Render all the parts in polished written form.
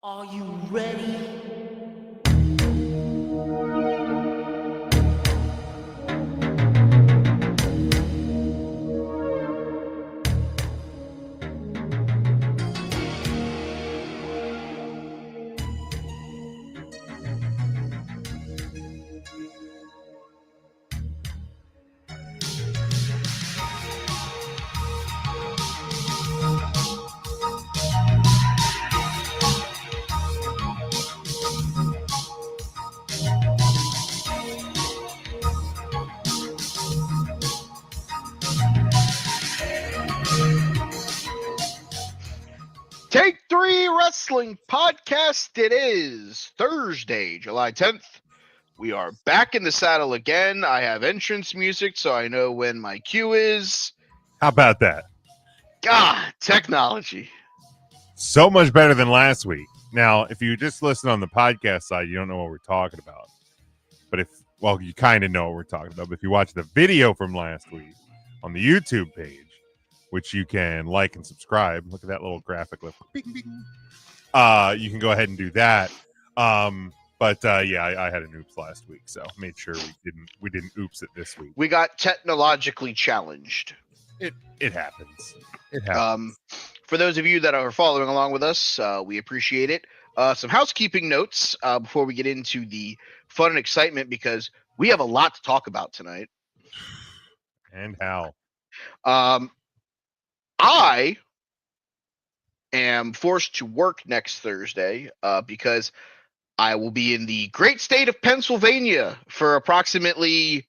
Are you ready? Take 3 Wrestling Podcast. It is Thursday, July 10th. We are back in the saddle again. I have entrance music, so I know when my cue is. How about that? God, technology. So much better than last week. Now, if you just listen on the podcast side, you don't know what we're talking about. But you kind of know what we're talking about. But if you watch the video from last week on the YouTube page, which you can like and subscribe, look at that little graphic lift. Bing, bing. You can go ahead and do that. I had an oops last week, so made sure we didn't oops it this week. We got technologically challenged. It happens. It happens. For those of you that are following along with us, we appreciate it. Some housekeeping notes before we get into the fun and excitement, because we have a lot to talk about tonight. And how? I am forced to work next Thursday because I will be in the great state of Pennsylvania for approximately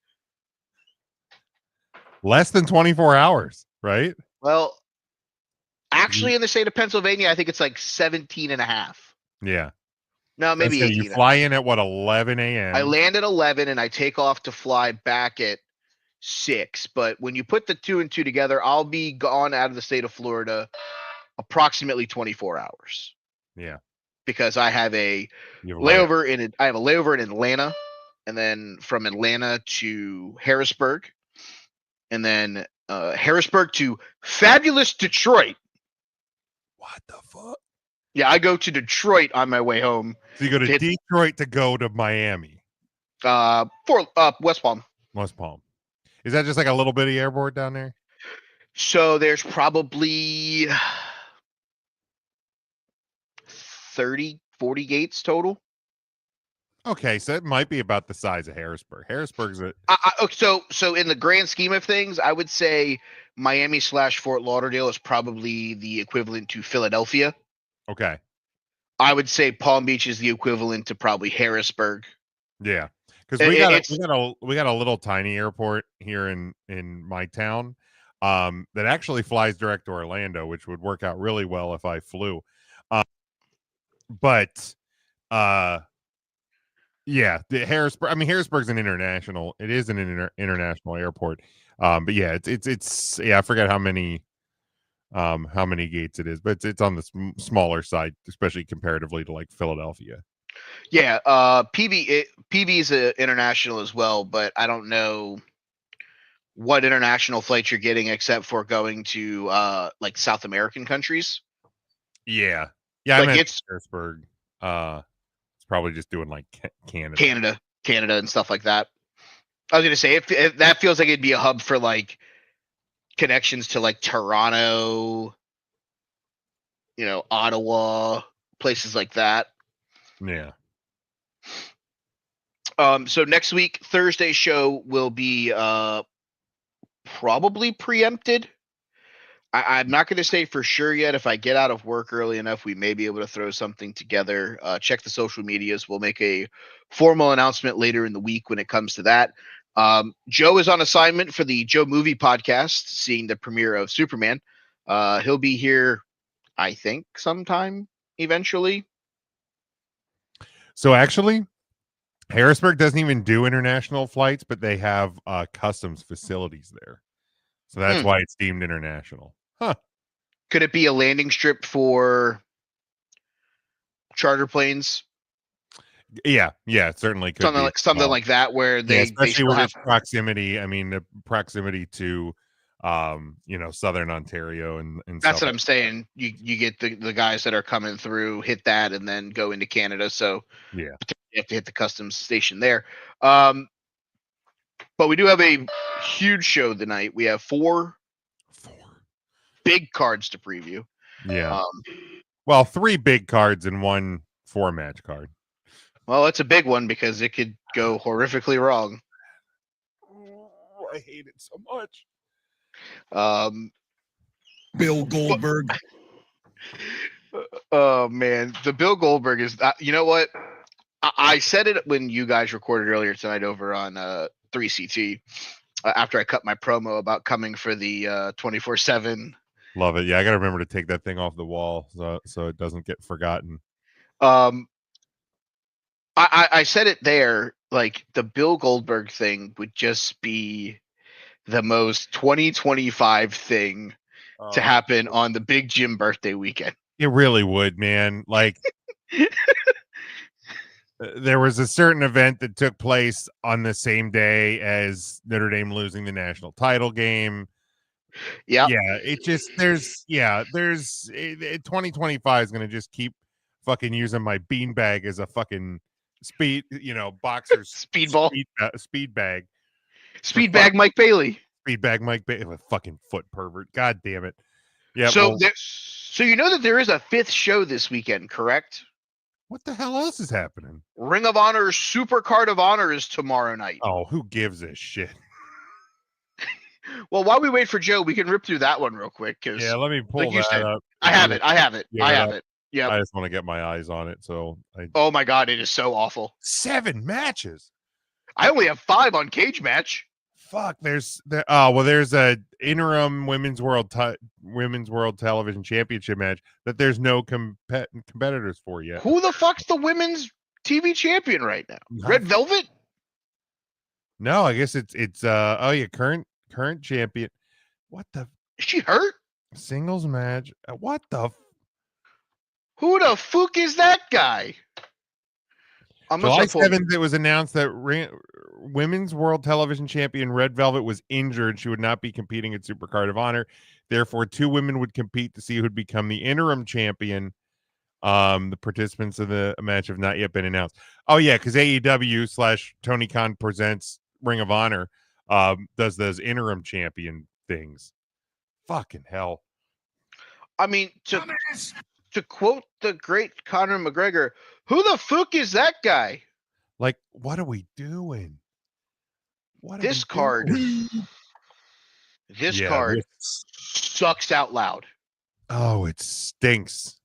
less than 24 hours, right? Well, actually in the state of Pennsylvania, I think it's like 17 and a half. Yeah. No, maybe 18. You fly in at what, 11 a.m.? I land at 11 and I take off to fly back at 6. But when you put the 2 and 2 together, I'll be gone out of the state of Florida approximately 24 hours. Yeah. Because I have a layover in Atlanta, and then from Atlanta to Harrisburg, and then Harrisburg to fabulous Detroit. What the fuck? Yeah, I go to Detroit on my way home. So you go to Detroit to go to Miami. West Palm. West Palm. Is that just like a little bitty airport down there? So there's probably 30, 40 gates total. Okay, so it might be about the size of Harrisburg. Harrisburg's so in the grand scheme of things, I would say Miami/Fort Lauderdale is probably the equivalent to Philadelphia. Okay. I would say Palm Beach is the equivalent to probably Harrisburg. Yeah, because we got a little tiny airport here in my town that actually flies direct to Orlando, which would work out really well if I flew. Yeah, the Harrisburg. I mean, Harrisburg's an international. It is an international airport. But yeah, it's I forget how many gates it is, but it's on the smaller side, especially comparatively to like Philadelphia. Yeah, PB is international as well, but I don't know what international flights you're getting except for going to like South American countries. Yeah, like it's Harrisburg. It's probably just doing like Canada, and stuff like that. I was gonna say if that feels like it'd be a hub for like connections to like Toronto, Ottawa, places like that. Yeah. So next week, Thursday show will be probably preempted. I'm not going to say for sure yet. If I get out of work early enough, we may be able to throw something together. Check the social medias. We'll make a formal announcement later in the week when it comes to that. Joe is on assignment for the Joe Movie Podcast, seeing the premiere of Superman. He'll be here, I think, sometime eventually. So actually, Harrisburg doesn't even do international flights, but they have customs facilities there. So that's why it's deemed international. Huh. Could it be a landing strip for charter planes? Yeah, it certainly could something be. Like that, where they especially still where have proximity. I mean, the proximity to Southern Ontario and That's stuff. what I'm saying. You get the guys that are coming through, hit that, and then go into Canada. So Yeah. you have to hit the customs station there. But we do have a huge show tonight. We have four big cards to preview. Yeah. Well, 3 big cards and 1 4-match card. Well, it's a big one because it could go horrifically wrong. Oh, I hate it so much. Bill Goldberg. Oh man, the Bill Goldberg is. You know what? I said it when you guys recorded earlier tonight over on 3CT. After I cut my promo about coming for the 24/7. Love it. Yeah, I gotta remember to take that thing off the wall so it doesn't get forgotten. I said it there. Like the Bill Goldberg thing would just be the most 2025 thing to happen on the Big Jim birthday weekend. It really would, man. Like there was a certain event that took place on the same day as Notre Dame losing the national title game. Yeah. It just 2025 is going to just keep fucking using my beanbag as a fucking speed, boxer's speedball, speed bag. Speed bag Mike Bailey. Speed bag Mike Bailey. A fucking foot pervert. God damn it. Yeah. So you know that there is a 5th show this weekend, correct? What the hell else is happening? Ring of Honor Super Card of Honor is tomorrow night. Oh, who gives a shit? Well, while we wait for Joe, we can rip through that one real quick. Yeah, let me pull that up. I have it. Yeah. I just want to get my eyes on it. Oh my god, it is so awful. 7 matches. I only have 5 on Cage Match. Fuck. There's a interim women's world television championship match that there's no competitors for yet. Who the fuck's the women's TV champion right now? Red Velvet? No, I guess it's current champion. What the? Is she hurt? Singles match. What the? Who the fuck is that guy? July 7th, it was announced that women's world television champion Red Velvet was injured. She would not be competing at Super Card of Honor. Therefore, 2 women would compete to see who would become the interim champion. The participants of the match have not yet been announced. Oh yeah, because AEW / Tony Khan presents Ring of Honor does those interim champion things. Fucking hell. I mean, to quote the great Conor McGregor, who the fuck is that guy? Like, what are we doing? This card sucks out loud. Oh, it stinks.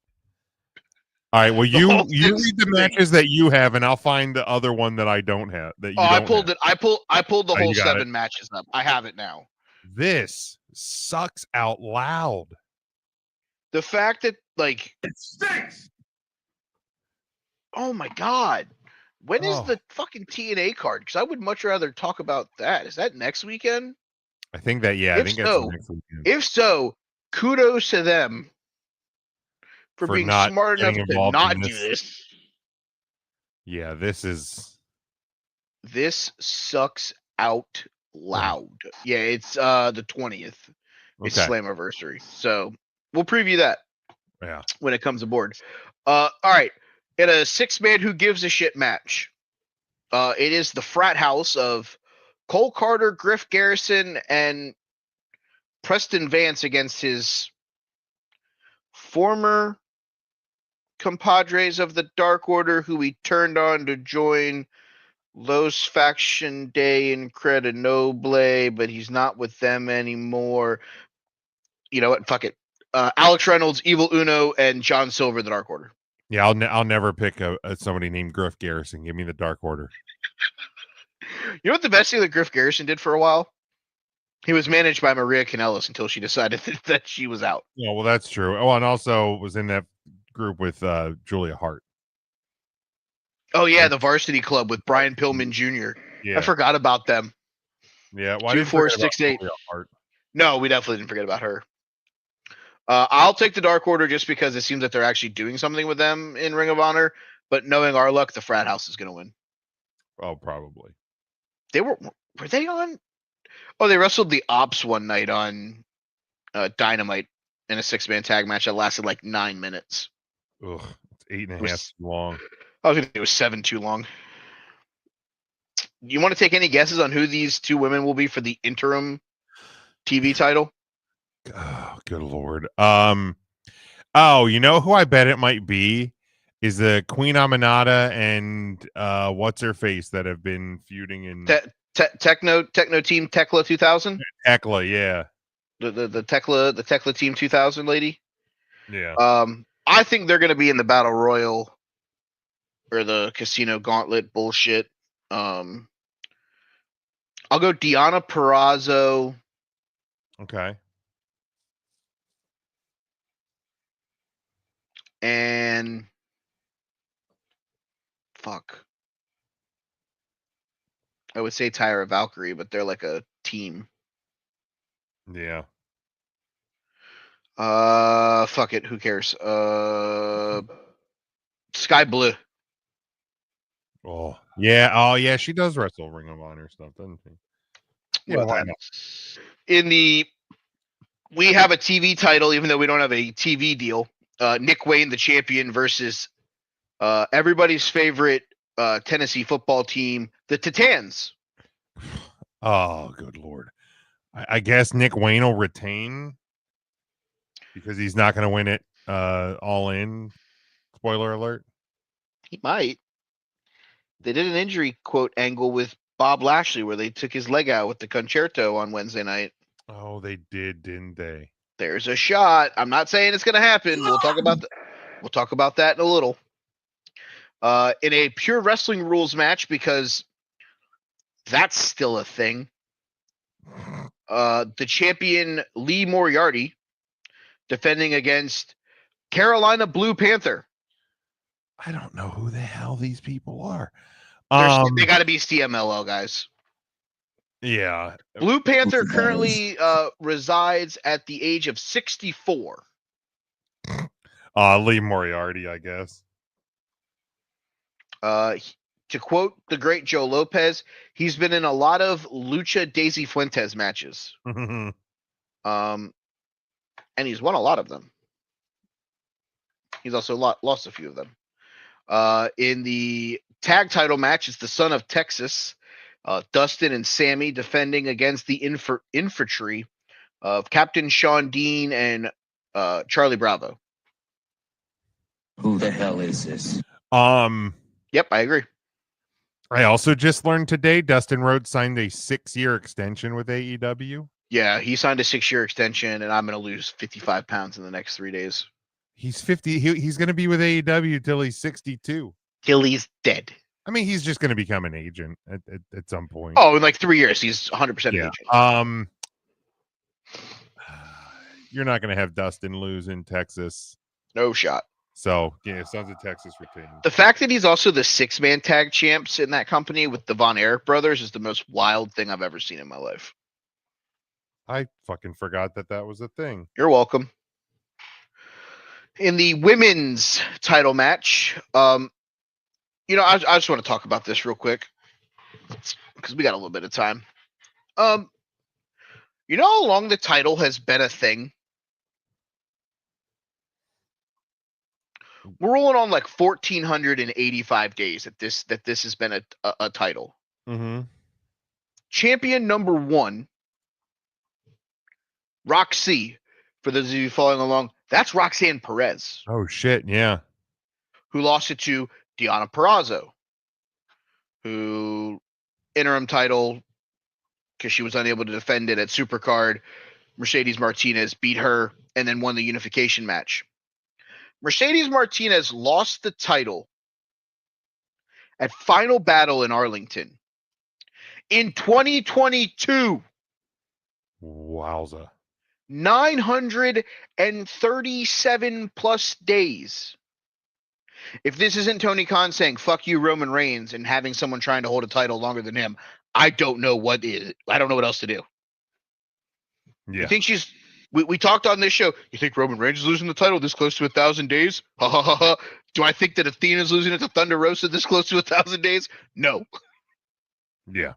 All right, well, you read the matches that you have, and I'll find the other one that I don't have. I pulled it. I pulled the whole 7 matches up. I have it now. This sucks out loud. The fact that it stinks. Oh my god, when is the fucking TNA card? Because I would much rather talk about that. Is that next weekend? I think that I think that's next weekend. If so, kudos to them for being smart enough to not do this. Yeah, this sucks out loud. Yeah, it's the 20th. It's Slammiversary. So we'll preview that. Yeah. When it comes aboard. All right. In a 6-man who gives a shit match. It is the frat house of Cole Carter, Griff Garrison, and Preston Vance against his former compadres of the Dark Order, who he turned on to join Los Faction Day Incredinoble, but he's not with them anymore. You know what? Fuck it. Alex Reynolds, Evil Uno, and John Silver, the Dark Order. Yeah, I'll never pick somebody named Griff Garrison. Give me the Dark Order. You know what the best thing that Griff Garrison did for a while? He was managed by Maria Kanellis until she decided that she was out. Yeah, well, that's true. Oh, and also was in that group with Julia Hart. Oh, yeah, the Varsity Club with Brian Pillman Jr. Yeah. I forgot about them. Yeah, 2468. No, we definitely didn't forget about her. I'll take the Dark Order just because it seems that they're actually doing something with them in Ring of Honor. But knowing our luck, the frat house is going to win. Oh, probably. Were they on? Oh, they wrestled the Ops one night on Dynamite in a 6-man tag match that lasted like 9 minutes. Ugh, it's 8.5 was- too long. I was gonna say it was 7 too long. You want to take any guesses on who these two women will be for the interim TV title? Oh, good lord. Oh, you know who I bet it might be is the Queen Aminata and what's her face that have been feuding in Techno Team Tekla 2000. Tekla, yeah. The Tekla Team 2000 lady. Yeah. I think they're gonna be in the Battle Royal or the Casino Gauntlet bullshit. I'll go Deonna Purrazzo. Okay. And fuck. I would say Tyra Valkyrie, but they're like a team. Yeah. Fuck it. Who cares? Sky Blue. Oh, yeah. Oh, yeah. She does wrestle Ring of Honor stuff, doesn't she? Yeah, why not? We have a TV title, even though we don't have a TV deal. Nick Wayne, the champion, versus everybody's favorite Tennessee football team, the Titans. Oh, good lord. I guess Nick Wayne will retain because he's not going to win it all in. Spoiler alert. He might. They did an injury quote angle with Bob Lashley where they took his leg out with the concerto on Wednesday night. Oh, they did, didn't they? There's a shot. I'm not saying it's going to happen. We'll talk about that in a little. In a pure wrestling rules match, because that's still a thing. The champion Lee Moriarty defending against Carolina Blue Panther. I don't know who the hell these people are. They got to be CMLL guys. Yeah. Blue Panther currently resides at the age of 64. Lee Moriarty, I guess. To quote the great Joe Lopez, he's been in a lot of Lucha Daisy Fuentes matches. And he's won a lot of them. He's also lost a few of them. In the tag title match, it's the Son of Texas, Dustin and Sammy defending against the infantry of Captain Sean Dean and Charlie Bravo. Who the hell is this? Yep, I agree. I also just learned today Dustin Rhodes signed a 6-year extension with AEW. Yeah, he signed a 6-year extension, and I'm going to lose 55 pounds in the next 3 days. He's 50. He's going to be with AEW till he's 62. Till he's dead. I mean, he's just going to become an agent at some point. Oh, in like 3 years, he's 100% an agent. You're not going to have Dustin lose in Texas. No shot. So, yeah, Sons of Texas retain. The fact that he's also the 6-man tag champs in that company with the Von Erich brothers is the most wild thing I've ever seen in my life. I fucking forgot that was a thing. You're welcome. In the women's title match, I just want to talk about this real quick because we got a little bit of time. You know how long the title has been a thing? We're rolling on like 1,485 days that this has been a title. Mm-hmm. Champion number 1, Roxy. For those of you following along, that's Roxanne Perez. Oh shit, yeah. Who lost it to Deonna Purrazzo, who interim title because she was unable to defend it at Supercard. Mercedes Martinez beat her and then won the unification match. Mercedes Martinez lost the title at Final Battle in Arlington in 2022. Wowza. 937 plus days. If this isn't Tony Khan saying, fuck you, Roman Reigns, and having someone trying to hold a title longer than him, I don't know what is. I don't know what else to do. Yeah. You think she's... We talked on this show. You think Roman Reigns is losing the title this close to 1,000 days? Ha ha ha ha. Do I think that Athena's losing it to Thunder Rosa this close to 1,000 days? No. Yeah.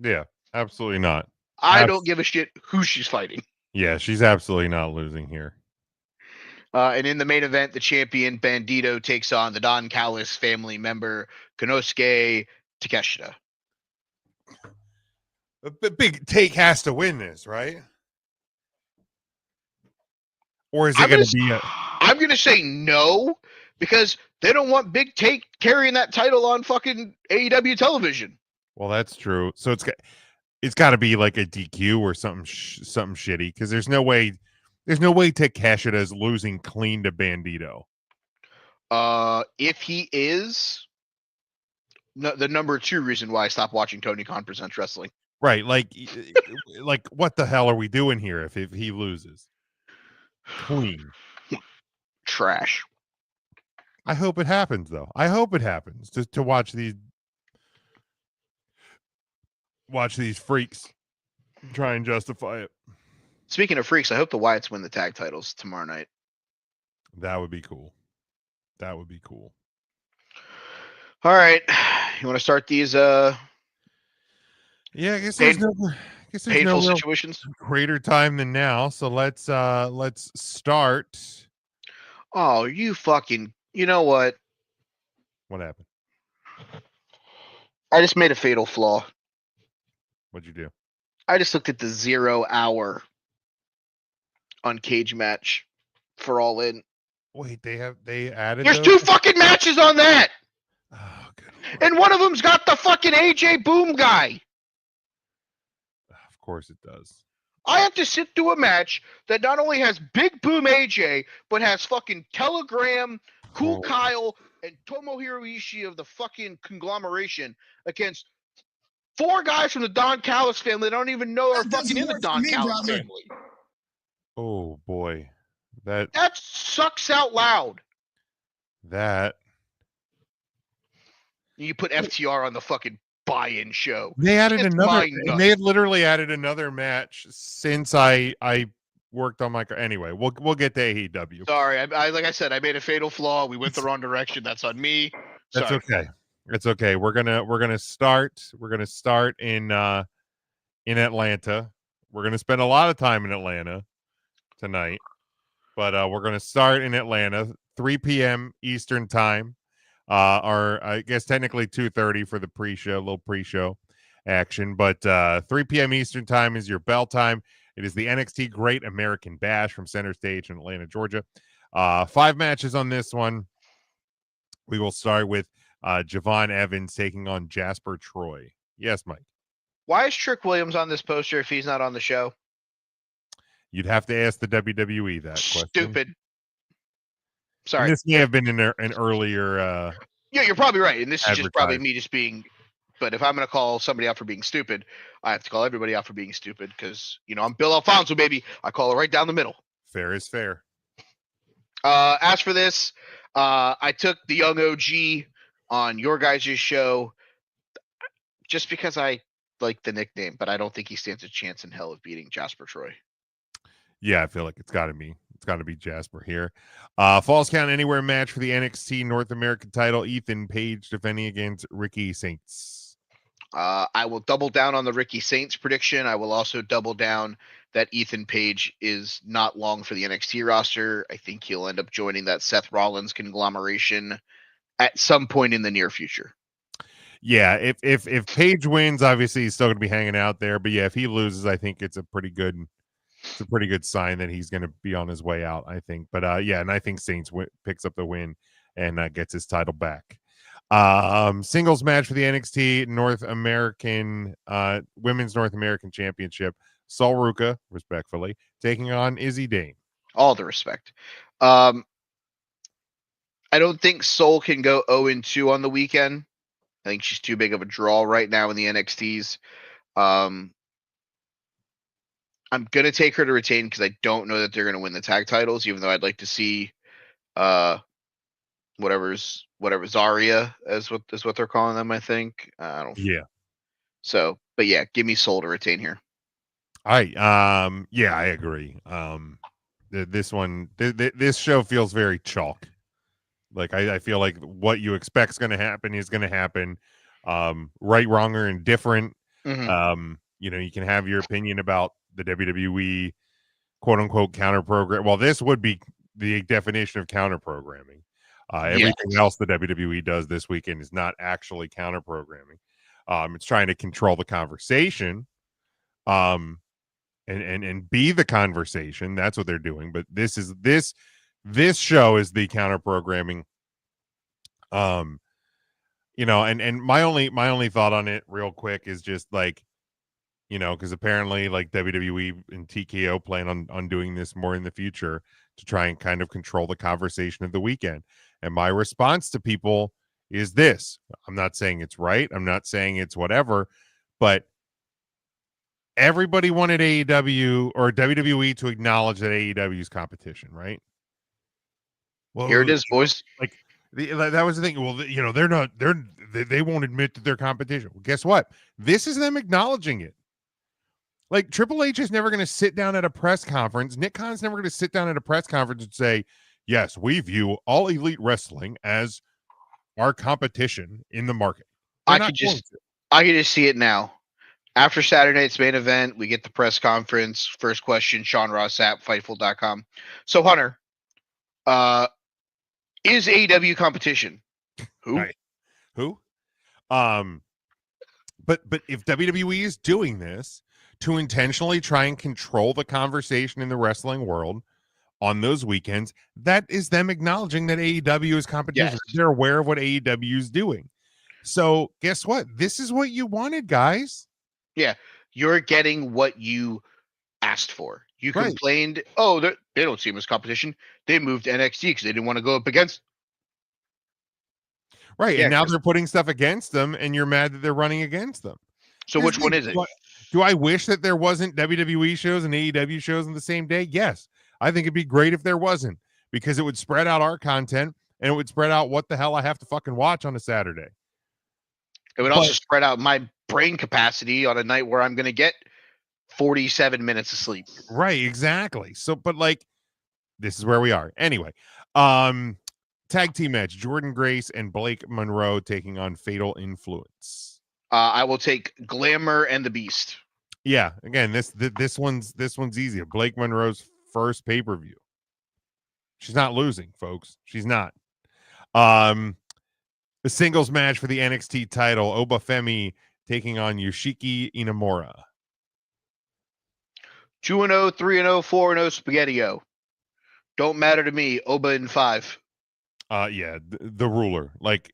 Yeah. Absolutely not. I don't give a shit who she's fighting. Yeah, she's absolutely not losing here. And in the main event, the champion Bandito takes on the Don Callis family member Konosuke Takeshita. But Big Take has to win this, right? Or is it going to be I'm going to say no, because they don't want Big Take carrying that title on fucking AEW television. Well, that's true. So it's got to be like a DQ or something shitty, because there's no way Takeshita is losing clean to Bandito. If he is, the number 2 reason why I stopped watching Tony Khan Presents Wrestling. Right, like what the hell are we doing here if he loses? Clean. Trash. I hope it happens, though. I hope it happens to watch these freaks try and justify it. Speaking of freaks, I hope the Wyatts win the tag titles tomorrow night. That would be cool. That would be cool. All right, you want to start these Yeah, I guess there's painful no real situations? greater time than now. So let's start. Oh, you know what? What happened? I just made a fatal flaw. What'd you do? I just looked at the 0 hour on Cage Match for All In. Wait, they added. There's those? 2 fucking matches on that, Oh, good. and one of them's got the fucking AJ Boom guy. Of course it does. I have to sit through a match that not only has Big Boom AJ, but has fucking Telegram, Cool Oh. Kyle, and Tomohiro Ishii of the fucking conglomeration against 4 guys from the Don Callis family that I don't even know are That fucking doesn't in the work for Don me, Callis brother. family. Oh boy, that That sucks out loud. You put FTR on the fucking buy-in show. they added It's another. mind nuts. They had literally added another match since I worked on my. Anyway, we'll get to AEW. Sorry, I like I said, I made a fatal flaw. We went the wrong direction. That's on me. That's Sorry. okay. It's okay. We're gonna start. We're gonna start in Atlanta. We're gonna spend a lot of time in Atlanta tonight, but we're gonna start in Atlanta, 3 p.m. Eastern time. Or I guess technically 2:30 for the pre-show, little pre-show action. But 3 p.m. Eastern time is your bell time. It is the NXT Great American Bash from Center Stage in Atlanta, Georgia. 5 matches on this one. We will start with Javon Evans taking on Jasper Troy. Yes, Mike. Why is Trick Williams on this poster if he's not on the show? You'd have to ask the WWE that question. Stupid. And Sorry. this may have been an earlier. Yeah, you're probably right. And this is just probably Advertised. me just being. But if I'm going to call somebody out for being stupid, I have to call everybody out for being stupid because, I'm Bill Alfonso, baby. I call it right down the middle. Fair is fair. As for this, I took the young OG on your guys' show just because I like the nickname, but I don't think he stands a chance in hell of beating Jasper Troy. Yeah, I feel like it's got to be Jasper here. Falls Count Anywhere match for the NXT North American title. Ethan Page defending against Ricky Saints. I will double down on the Ricky Saints prediction. I will also double down that Ethan Page is not long for the NXT roster. I think he'll end up joining that Seth Rollins conglomeration at some point in the near future. Yeah, if Page wins, obviously he's still going to be hanging out there. But yeah, if he loses, I think it's a pretty good sign that he's going to be on his way out, I think. But yeah, and I think Saints picks up the win and gets his title back. Singles match for the NXT North American Women's North American Championship. Sol Ruka, respectfully, taking on Izzy Dane. All the respect. I don't think Sol can go 0-2 on the weekend. I think she's too big of a draw right now in the NXTs. I'm going to take her to retain because I don't know that they're going to win the tag titles, even though I'd like to see whatever Zarya is what they're calling them, I think. I don't. Yeah. So, but yeah, give me Sol to retain here. Yeah, I agree. This one, this show feels very chalk. Like I feel like what you expect is going to happen is going to happen. Right, wrong, or indifferent. Mhm. you can have your opinion about the WWE quote unquote counter program. Well, this would be the definition of counter programming. Everything else the WWE does this weekend is not actually counter programming. It's trying to control the conversation, and be the conversation. That's what they're doing. But this show is the counter programming. And my only thought on it real quick is just like, because apparently like WWE and TKO plan on doing this more in the future to try and kind of control the conversation of the weekend. And my response to people is this: I'm not saying it's right, I'm not saying it's whatever, but everybody wanted AEW or WWE to acknowledge that AEW's competition, right? Well, Here it is, boys. Like that was the thing. Well, they won't admit that they're competition. Well, guess what? This is them acknowledging it. Like Triple H is never going to sit down at a press conference. Nick Khan's never going to sit down at a press conference and say, yes, we view All Elite Wrestling as our competition in the market. I could just see it now. After Saturday night's main event, we get the press conference. First question, Sean Ross at Fightful.com. So, Hunter, is AEW competition? Who? Right. Who? But if WWE is doing this to intentionally try and control the conversation in the wrestling world on those weekends, that is them acknowledging that AEW is competition. Yes. They're aware of what AEW is doing. So guess what? This is what you wanted, guys. Yeah, you're getting what you asked for. You Right. complained, oh, they don't see him as competition. They moved to NXT because they didn't want to go up against. Right. Yeah, and now they're putting stuff against them, and you're mad that they're running against them. So which one is it? Do I wish that there wasn't WWE shows and AEW shows on the same day? Yes. I think it'd be great if there wasn't, because it would spread out our content and it would spread out what the hell I have to fucking watch on a Saturday. It would also spread out my brain capacity on a night where I'm going to get 47 minutes of sleep. Right, exactly. So, but like, this is where we are. Anyway, tag team match: Jordan Grace and Blake Monroe taking on Fatal Influence. I will take Glamour and the Beast. Yeah, again, this one's easy. Blake Monroe's first pay-per-view. She's not losing, folks. She's not. The singles match for the NXT title: Obafemi taking on Yoshiki Inamura. 2-0, 3-0, 4-0, Spaghetti-O. Don't matter to me. Oba in 5. Yeah, the ruler. Like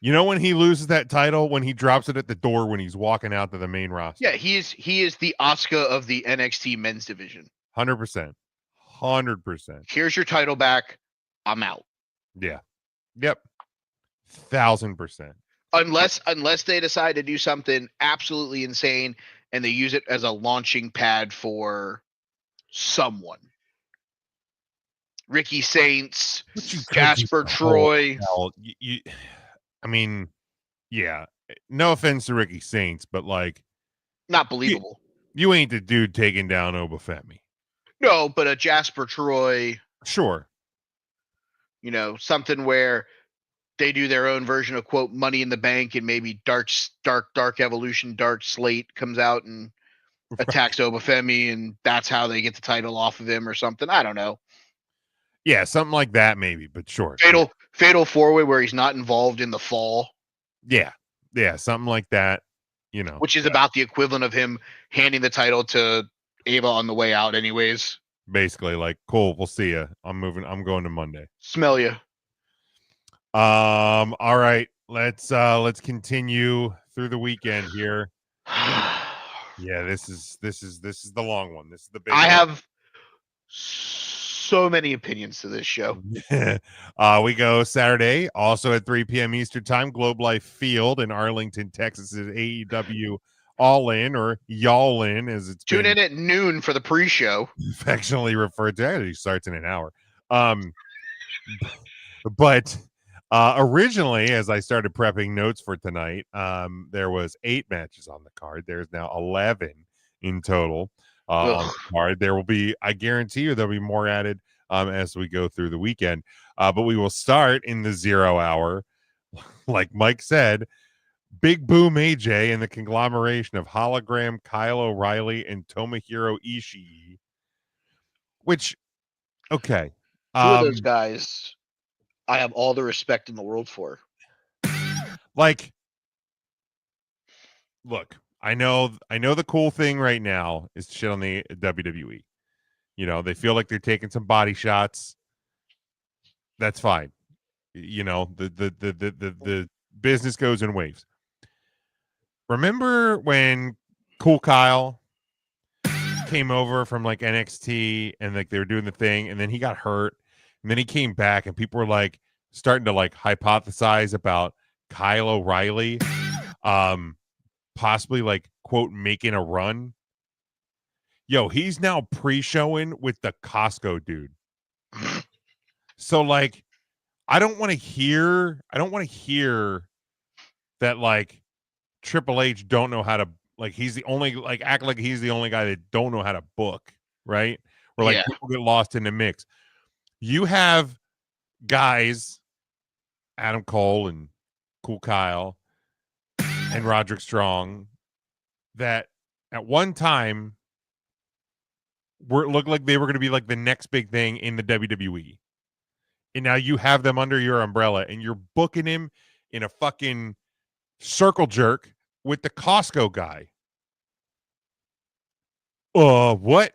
when he loses that title, when he drops it at the door when he's walking out to the main roster. Yeah, he is the Oscar of the NXT men's division. 100%. 100%. Here's your title back. I'm out. Yeah. Yep. 1,000%. Unless they decide to do something absolutely insane and they use it as a launching pad for someone. Ricky Saints, Jasper Troy. I mean, yeah. No offense to Ricky Saints, but like, not believable. You ain't the dude taking down Obafemi. No, but a Jasper Troy. Sure. Something where they do their own version of quote Money in the Bank, and maybe Dark Evolution, Dark Slate comes out and attacks Obafemi, and that's how they get the title off of him or something. I don't know. Yeah, something like that maybe, but sure. Fatal 4-way where he's not involved in the fall. Yeah, something like that. Which is about the equivalent of him handing the title to Ava on the way out, anyways. Basically, like, cool, we'll see you. I'm going to Monday. Smell you. All right, let's continue through the weekend here. Yeah, this is the long one. This is the big one. Have so many opinions to this show. We go Saturday, also at 3 p.m. Eastern Time, Globe Life Field in Arlington, Texas, is AEW All In, or Y'all In, as it's Tune in at noon for the pre-show. Affectionately referred to. It actually starts in an hour. But originally, as I started prepping notes for tonight, there was 8 matches on the card. There's now 11 in total. On the card. There will be, I guarantee you, there'll be more added as we go through the weekend. But we will start in the 0 hour, like Mike said, Big Boom AJ and the conglomeration of Hologram, Kyle O'Reilly, and Tomohiro Ishii. Which, okay. Two of those guys, I have all the respect in the world for. Like, look, I know the cool thing right now is shit on the WWE. You know, they feel like they're taking some body shots. That's fine. You know, the business goes in waves. Remember when Cool Kyle came over from like NXT and like they were doing the thing and then he got hurt and then he came back and people were like starting to like hypothesize about Kyle O'Reilly possibly like quote making a run. Yo, he's now pre-showing with the Costco dude. So like I don't want to hear that like Triple H don't know how to like he's the only like act like he's the only guy that don't know how to book, right? Where like people get lost in the mix. You have guys, Adam Cole and Cool Kyle and Roderick Strong, that at one time looked like they were going to be like the next big thing in the WWE. And now you have them under your umbrella and you're booking him in a fucking circle jerk with the Costco guy. What?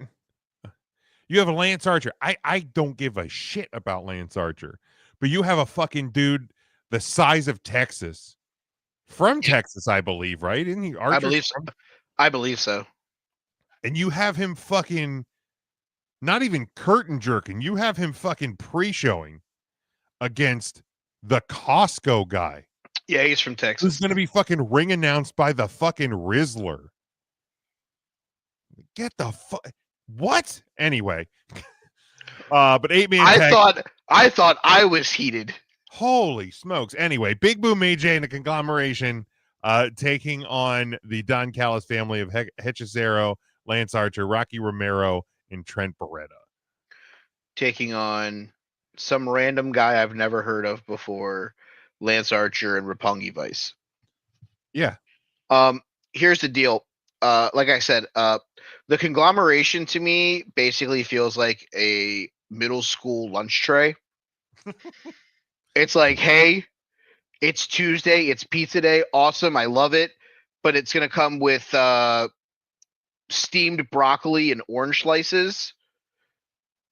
You have a Lance Archer. I don't give a shit about Lance Archer. But you have a fucking dude the size of Texas. From Texas, I believe, right? Isn't he Archer? I believe so. And you have him fucking not even curtain jerking. You have him fucking pre-showing against the Costco guy. Yeah, he's from Texas. Who's going to be fucking ring announced by the fucking Rizzler. Get the fuck. What? Anyway. But 8-man tag. I thought I was heated. Holy smokes. Anyway, Big Boom AJ and the conglomeration taking on the Don Callis family of Hechicero, Lance Archer, Rocky Romero, and Trent Beretta. Taking on some random guy I've never heard of before, Lance Archer and Roppongi Vice. Yeah. Here's the deal. Like I said, the conglomeration to me basically feels like a middle school lunch tray. It's like, hey, it's Tuesday, it's pizza day, awesome, I love it, but it's gonna come with steamed broccoli and orange slices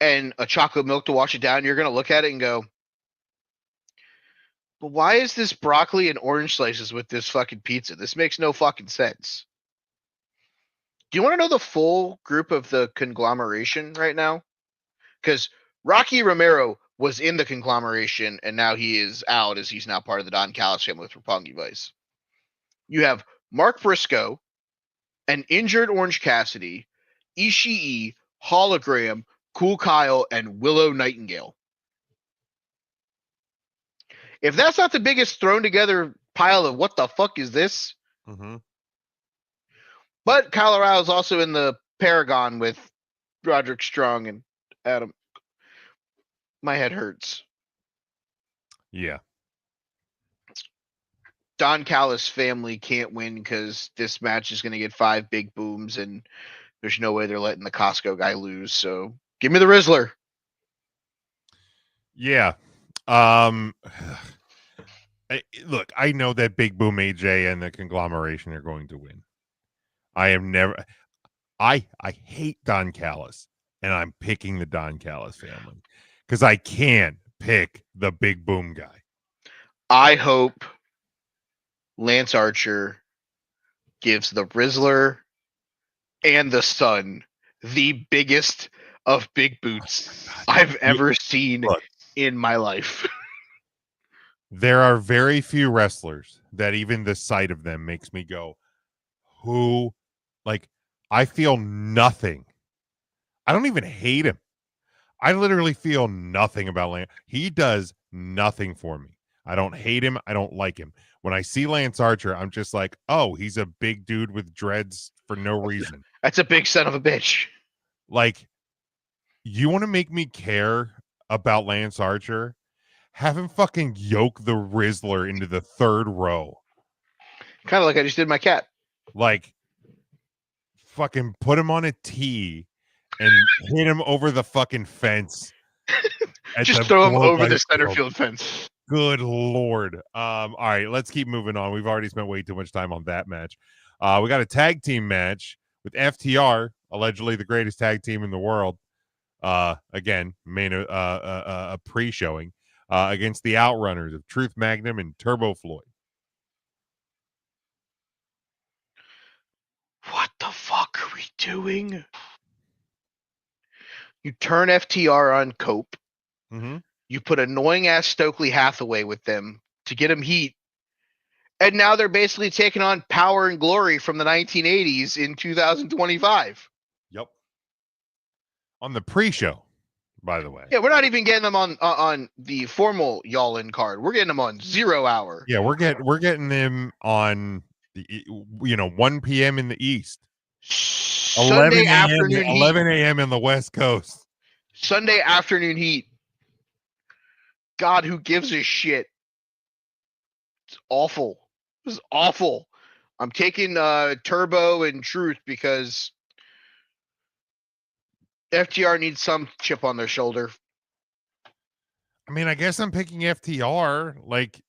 and a chocolate milk to wash it down. You're gonna look at it and go, but why is this broccoli and orange slices with this fucking pizza? This makes no fucking sense. Do you want to know the full group of the conglomeration right now? Because Rocky Romero was in the conglomeration and now he is out as he's now part of the Don Callis family with Roppongi Vice. You have Mark Briscoe, an injured Orange Cassidy, Ishii, Hologram, Cool Kyle, and Willow Nightingale. If that's not the biggest thrown together pile of what the fuck is this? Mm-hmm. But Kyle O'Reilly is also in the Paragon with Roderick Strong and Adam. My head hurts. Yeah. Don Callis family can't win because this match is going to get 5 big booms and there's no way they're letting the Costco guy lose. So give me the Rizzler. Yeah. Look, I know that Big Boom AJ and the conglomeration are going to win. I hate Don Callis, and I'm picking the Don Callis family because I can't pick the Big Boom guy. I hope Lance Archer gives the Rizzler and the Sun the biggest of big boots I've ever seen in my life. There are very few wrestlers that even the sight of them makes me go, who? Like, I feel nothing. I don't even hate him. I literally feel nothing about Lance. He does nothing for me. I don't hate him. I don't like him. When I see Lance Archer, I'm just like, oh, he's a big dude with dreads for no reason. That's a big son of a bitch. Like, you want to make me care about Lance Archer? Have him fucking yoke the Rizzler into the third row. Kind of like I just did my cat. Like, fucking put him on a tee and hit him over the fucking fence. at Just the throw him 4 over by the center field. field fence. Good Lord. All right, let's keep moving on. We've already spent way too much time on that match. We got a tag team match with FTR, allegedly the greatest tag team in the world. Again, a pre-showing against the Outrunners of Truth Magnum and Turbo Floyd. What the fuck are we doing? You turn FTR on Cope. Mm-hmm. You put annoying ass Stokely Hathaway with them to get him heat. And now they're basically taking on Power and Glory from the 1980s in 2025. Yep. On the pre-show, by the way. Yeah, we're not even getting them on the formal Y'all In card. We're getting them on 0 hour. Yeah, we're getting them on the 1 p.m. in the East. 11 Sunday afternoon heat. 11 a.m. in the West Coast. Sunday afternoon heat. God, who gives a shit? It's awful. This is awful. I'm taking Turbo and Truth because FTR needs some chip on their shoulder. I mean, I guess I'm picking FTR. Like,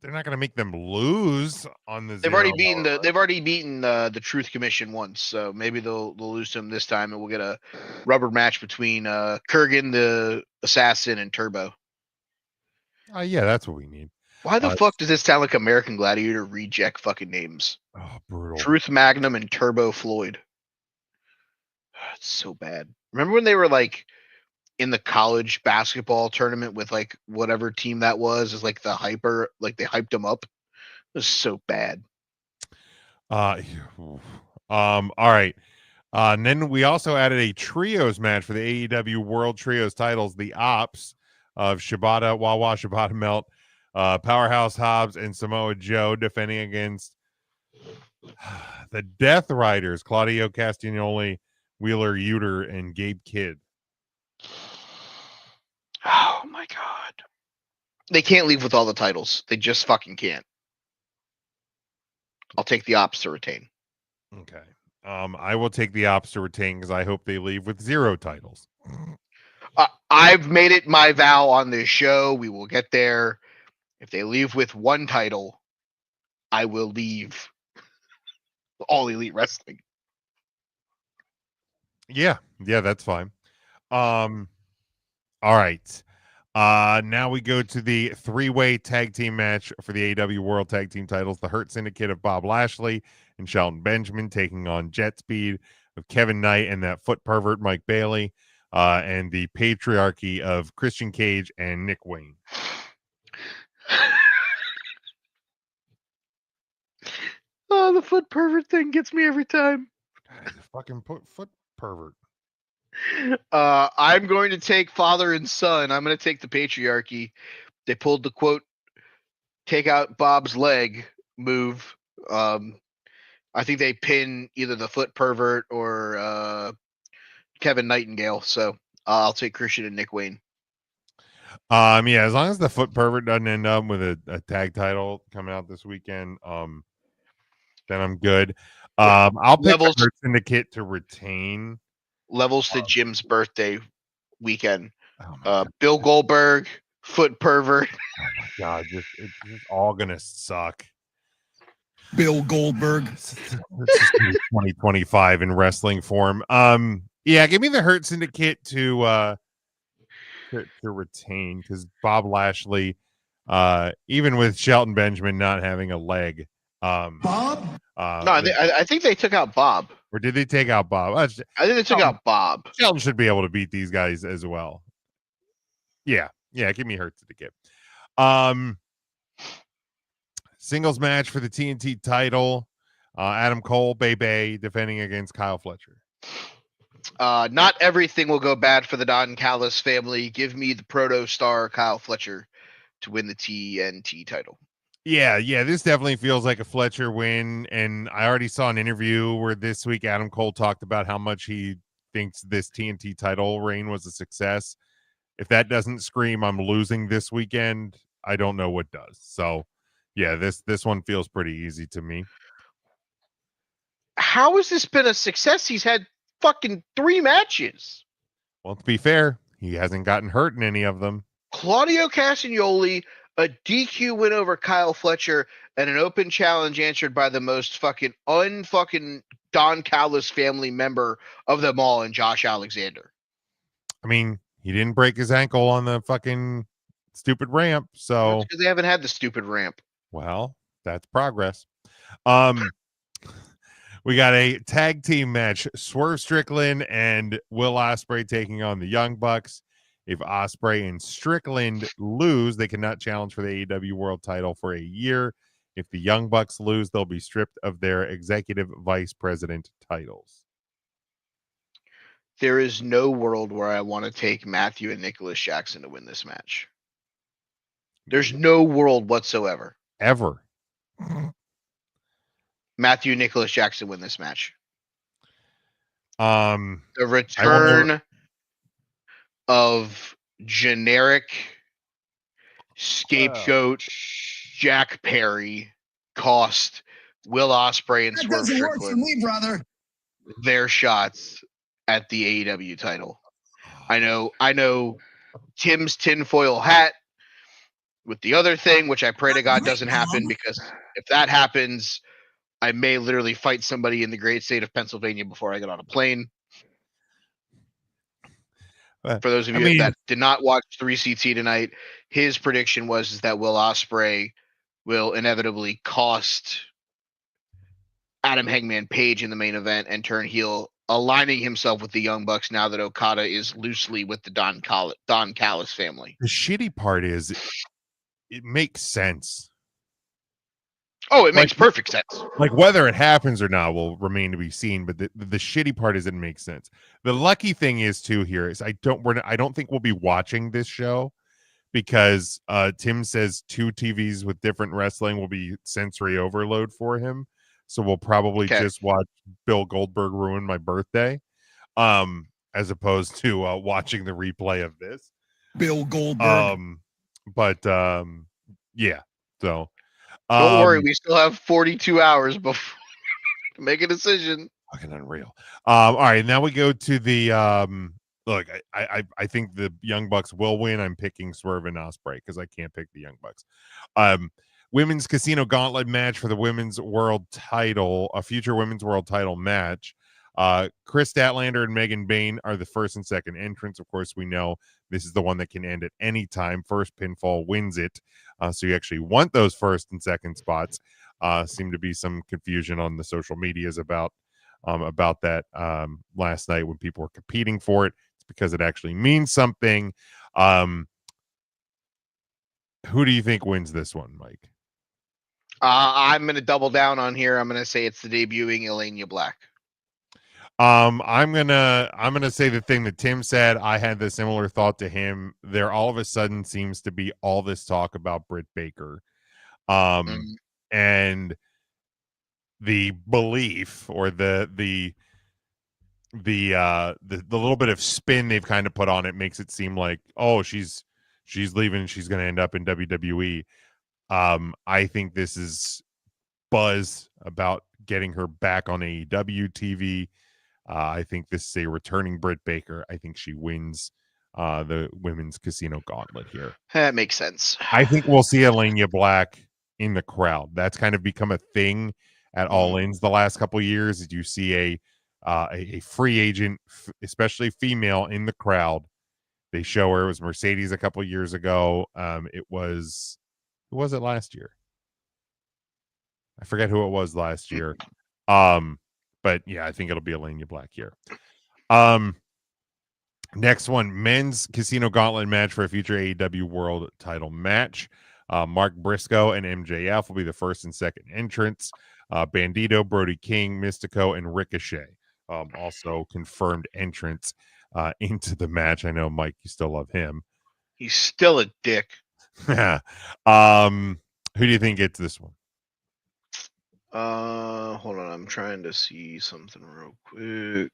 they're not going to make them lose on the. They've already beaten the Truth Commission once, so maybe they'll lose them this time, and we'll get a rubber match between Kurgan the Assassin and Turbo. Yeah, that's what we need. Why the fuck does this sound like American Gladiator reject fucking names? Oh, brutal. Truth Magnum and Turbo Floyd. It's so bad. Remember when they were like in the college basketball tournament with like whatever team that was, is like the hyper, like they hyped them up. It was so bad. All right. And then we also added a trios match for the AEW World Trios titles, the Ops of Shibata, Wawa, Shibata Melt, Powerhouse Hobbs, and Samoa Joe defending against the Death Riders, Claudio Castagnoli, Wheeler Yuter, and Gabe Kidd. Oh my god. They can't leave with all the titles. They just fucking can't. I'll take the Ops to retain. Okay. I will take the Ops to retain because I hope they leave with 0 titles. I've made it my vow on this show. We will get there. If they leave with 1 title, I will leave All Elite Wrestling. Yeah, that's fine. All right. Now we go to the 3-way tag team match for the AEW World Tag Team titles. The Hurt Syndicate of Bob Lashley and Shelton Benjamin taking on Jet Speed of Kevin Knight and that foot pervert Mike Bailey, and the Patriarchy of Christian Cage and Nick Wayne. Oh, the foot pervert thing gets me every time. Fucking foot pervert. I'm going to take father and son. I'm going to take the Patriarchy. They pulled the quote, take out Bob's leg move. I think they pin either the foot pervert or Kevin Nightingale. So I'll take Christian and Nick Wayne. Yeah, as long as the foot pervert doesn't end up with a tag title coming out this weekend, then I'm good. I'll pick the Hurt Syndicate to retain. Levels to Jim's birthday weekend. Oh Bill Goldberg, foot pervert. Oh my god, it's just all gonna suck. Bill Goldberg. This is 2025 in wrestling form. Yeah, give me the Hurt Syndicate to retain, because Bob Lashley, even with Shelton Benjamin not having a leg, Bob? No, I think they took out Bob. Or did they take out Bob? I think they took out Bob. Shelton should be able to beat these guys as well. Yeah, give me Hurt Syndicate. Singles match for the TNT title. Adam Cole, Bay defending against Kyle Fletcher. Not everything will go bad for the Don Callis family. Give me the proto star Kyle Fletcher to win the TNT title. Yeah, this definitely feels like a Fletcher win. And I already saw an interview where this week Adam Cole talked about how much he thinks this TNT title reign was a success. If that doesn't scream I'm losing this weekend, I don't know what does. So Yeah, this one feels pretty easy to me. How has this been a success? He's had fucking 3 matches. Well, to be fair, he hasn't gotten hurt in any of them. Claudio Castagnoli, a DQ win over Kyle Fletcher, and an open challenge answered by the most fucking unfucking Don Callis family member of them all, and Josh Alexander. I mean, he didn't break his ankle on the fucking stupid ramp, so Because they haven't had the stupid ramp. well, that's progress. We got a tag team match: Swerve Strickland and Will Ospreay taking on the Young Bucks. If Ospreay and Strickland lose, they cannot challenge for the AEW World Title for a year. If the Young Bucks lose, they'll be stripped of their Executive Vice President titles. There is no world where I want to take Matthew and Nicholas Jackson to win this match. There's no world whatsoever. Ever. Matthew and Nicholas Jackson win this match. The return of generic scapegoat Jack Perry cost Will Ospreay and Swerve Strickland brother. their shots at the AEW title. I know Tim's tinfoil hat with the other thing, which I pray to God doesn't happen, because if that happens, I may literally fight somebody in the great state of Pennsylvania before I get on a plane. For those of you that did not watch 3CT tonight, his prediction was that Will Ospreay will inevitably cost Adam Hangman Page in the main event and turn heel, aligning himself with the Young Bucks now that Okada is loosely with the Don Callis family. The shitty part is it makes sense. Oh, it makes perfect sense. Like whether it happens or not will remain to be seen, but the shitty part is it makes sense. The lucky thing is too here is I don't think we'll be watching this show because Tim says 2 TVs with different wrestling will be sensory overload for him. So we'll probably just watch Bill Goldberg ruin my birthday, as opposed to watching the replay of this. Bill Goldberg. Yeah. So don't worry, we still have 42 hours before to make a decision. Fucking unreal. All right, now we go to the look. I think the Young Bucks will win. I'm picking Swerve and Ospreay because I can't pick the Young Bucks. Women's Casino Gauntlet match for the women's world title, a future women's world title match. Chris Statlander and Megan Bayne are the first and second entrants. Of course, we know this is the one that can end at any time. First pinfall wins it. So you actually want those first and second spots. Seemed to be some confusion on the social medias about that last night when people were competing for it. It's because it actually means something. Who do you think wins this one, Mike? I'm going to double down on here. I'm going to say it's the debuting Elenia Black. I'm gonna say the thing that Tim said. I had the similar thought to him. There all of a sudden seems to be all this talk about Britt Baker, and the belief or the little bit of spin they've kind of put on it makes it seem like, oh, she's leaving, she's going to end up in WWE. I think this is buzz about getting her back on AEW TV. I think this is a returning Britt Baker. I think she wins the women's casino gauntlet here. That makes sense. I think we'll see Elenia Black in the crowd. That's kind of become a thing at All Ins the last couple of years. Is you see a free agent, especially female, in the crowd. They show her. It was Mercedes a couple of years ago. Who was it last year? I forget who it was last year. But yeah, I think it'll be Elenia Black here. Next one, men's casino gauntlet match for a future AEW world title match. Mark Briscoe and MJF will be the first and second entrants. Bandito, Brody King, Mystico, and Ricochet also confirmed entrants into the match. I know, Mike, you still love him. He's still a dick. Who do you think gets this one? Hold on. I'm trying to see something real quick.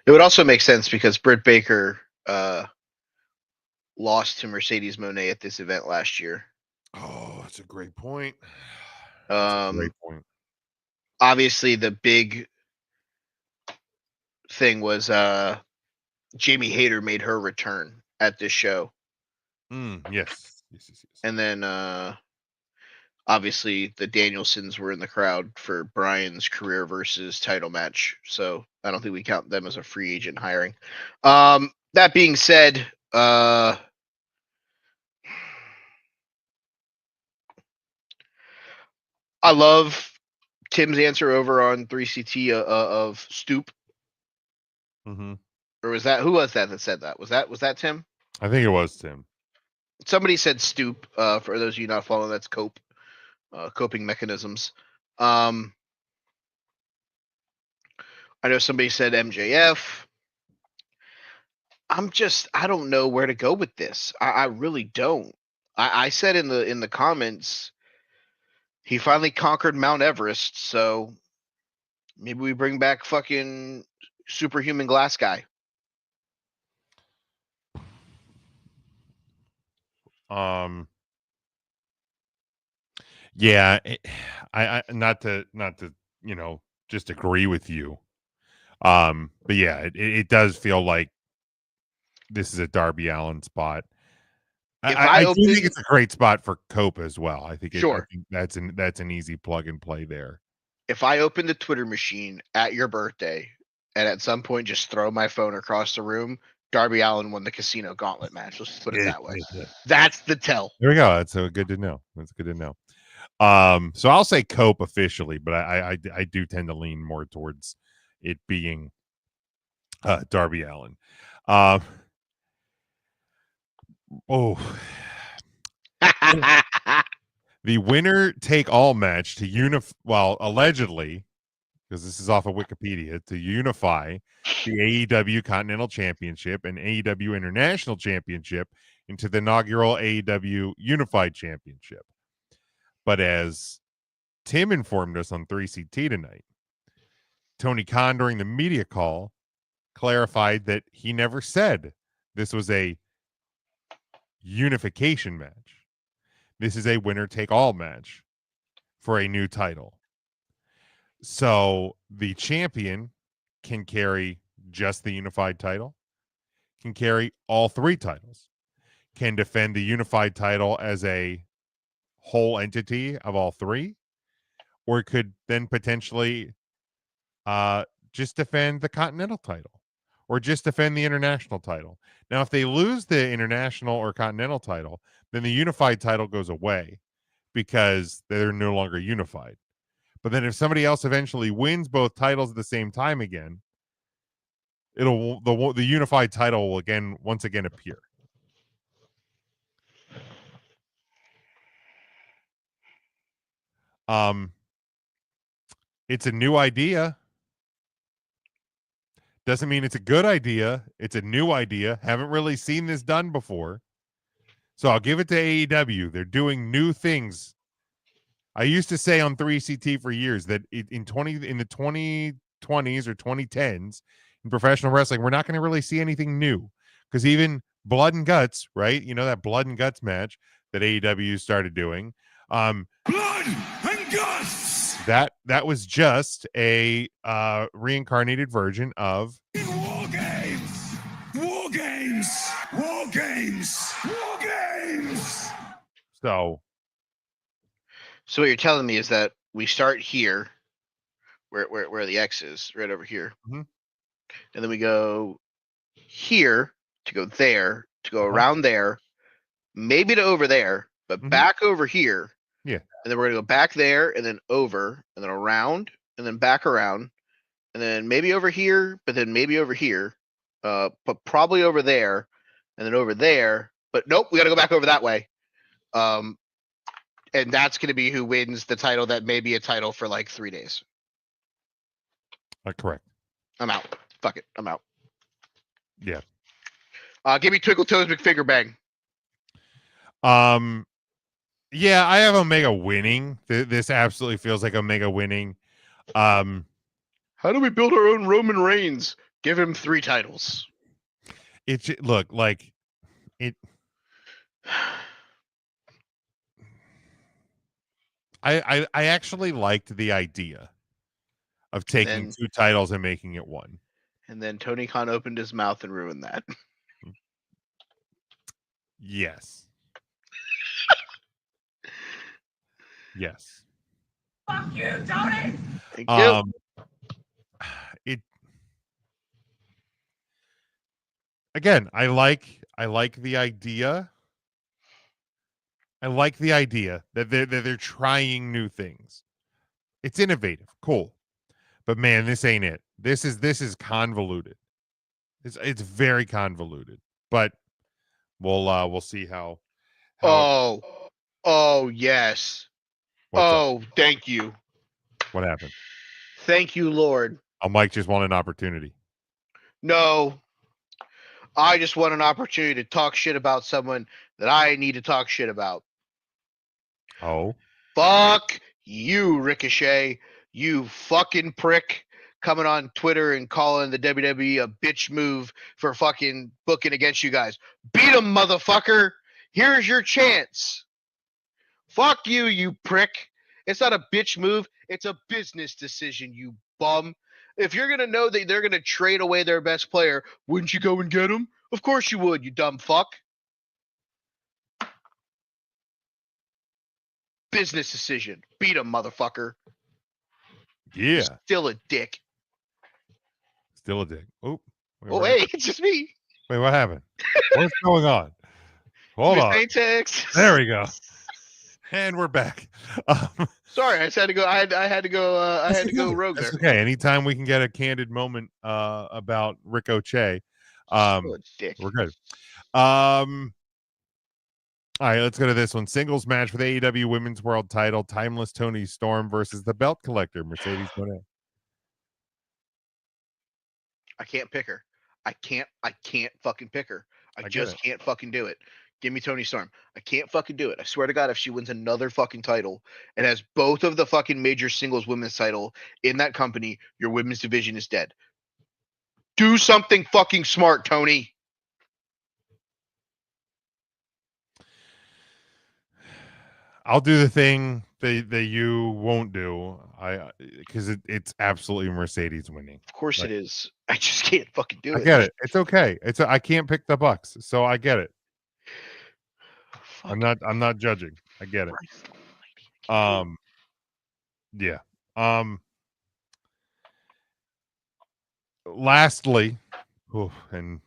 It would also make sense because Britt Baker lost to Mercedes Moné at this event last year. Oh, that's a great point. That's a great point. Obviously the big thing was Jamie Hayter made her return at this show. Yes. And then obviously the Danielsons were in the crowd for Bryan's career versus title match. So I don't think we count them as a free agent hiring. That being said, I love Tim's answer over on 3CT of Stoop. Mm-hmm. Or was that, who was that said that? Was that Tim? I think it was Tim. Somebody said Stoop. For those of you not following, that's coping mechanisms. I know somebody said MJF. I don't know where to go with this. I really don't. I said in the comments, he finally conquered Mount Everest, so maybe we bring back fucking superhuman glass guy. Yeah, I not to just agree with you. But yeah, it does feel like this is a Darby Allin spot. I do think it's a great spot for Cope as well. I think sure. I think that's an easy plug and play there. If I open the Twitter machine at your birthday and at some point just throw my phone across the room, Darby Allin won the Casino Gauntlet match. Let's put it that way. That's the tell. There we go. That's good to know. That's good to know. So I'll say Cope officially, but I do tend to lean more towards it being Darby Allin. The winner take all match to allegedly, because this is off of Wikipedia, to unify the AEW Continental Championship and AEW International Championship into the inaugural AEW Unified Championship. But as Tim informed us on 3CT tonight, Tony Khan during the media call clarified that he never said this was a unification match. This is a winner-take-all match for a new title. So the champion can carry just the unified title, can carry all three titles, can defend the unified title as a whole entity of all three, or could then potentially just defend the Continental title or just defend the international title. Now, if they lose the international or continental title, then the unified title goes away because they're no longer unified. But then if somebody else eventually wins both titles at the same time again, the unified title will once again appear. It's a new idea. Doesn't mean it's a good idea. It's a new idea. Haven't really seen this done before. So I'll give it to AEW. They're doing new things. I used to say on 3CT for years that in the 2020s or 2010s in professional wrestling, we're not going to really see anything new, because even Blood and Guts, right? You know, that Blood and Guts match that AEW started doing. Blood and Guts. That was just a reincarnated version of War Games. War Games. War Games. War Games. So what you're telling me is that we start here, where the X is, right over here, and then we go here to go there, to go around there, maybe to over there, but back over here. Yeah. And then we're gonna go back there, and then over, and then around, and then back around, and then maybe over here, but then maybe over here, but probably over there, and then over there. But nope, we got to go back over that way. And that's going to be who wins the title that may be a title for like 3 days. Correct. I'm out. Fuck it. I'm out. Yeah. Give me Twinkle Toes McFinger Bang. Yeah, I have Omega winning. This absolutely feels like Omega winning. How do we build our own Roman Reigns? Give him 3 titles. Look like it. I actually liked the idea of taking then- 2 titles and making it one. And then Tony Khan opened his mouth and ruined that. Yes. Yes. Thank you. It again, I like the idea. I like the idea that they're trying new things. It's innovative, cool. But man, this ain't it. This is convoluted. It's very convoluted. But we'll see how Oh yes. what's up? Oh, thank you. What happened? Thank you, Lord. Oh, Mike just wanted an opportunity. No. I just want an opportunity to talk shit about someone that I need to talk shit about. Oh. Fuck you, Ricochet. You fucking prick coming on Twitter and calling the WWE a bitch move for fucking booking against you guys. Beat him, motherfucker. Here's your chance. Fuck you, you prick. It's not a bitch move. It's a business decision, you bum. If you're going to know that they're going to trade away their best player, wouldn't you go and get him? Of course you would, you dumb fuck. Business decision. Beat him, motherfucker. Yeah. Still a dick. Still a dick. Oh. Oh, hey, it's just me. Wait, what happened? What's going on? Hold on. Text. There we go. And we're back. Sorry, I just had to go. I had to go rogue there. That's okay. Anytime we can get a candid moment about Ricochet, Still a dick. we're good. All right, let's go to this one. Singles match for the AEW Women's World Title. Timeless Tony Storm versus the Belt Collector, Mercedes Moné. I can't pick her. I can't fucking pick her. I just can't fucking do it. Give me Tony Storm. I can't fucking do it. I swear to God, if she wins another fucking title and has both of the fucking major singles women's title in that company, your women's division is dead. Do something fucking smart, Tony. I'll do the thing that you won't do. Because it's absolutely Mercedes winning. Of course it is. I just can't fucking do it. I get it. It's okay. I can't pick the Bucks, so I get it. I'm not judging. I get it. Yeah. Lastly, and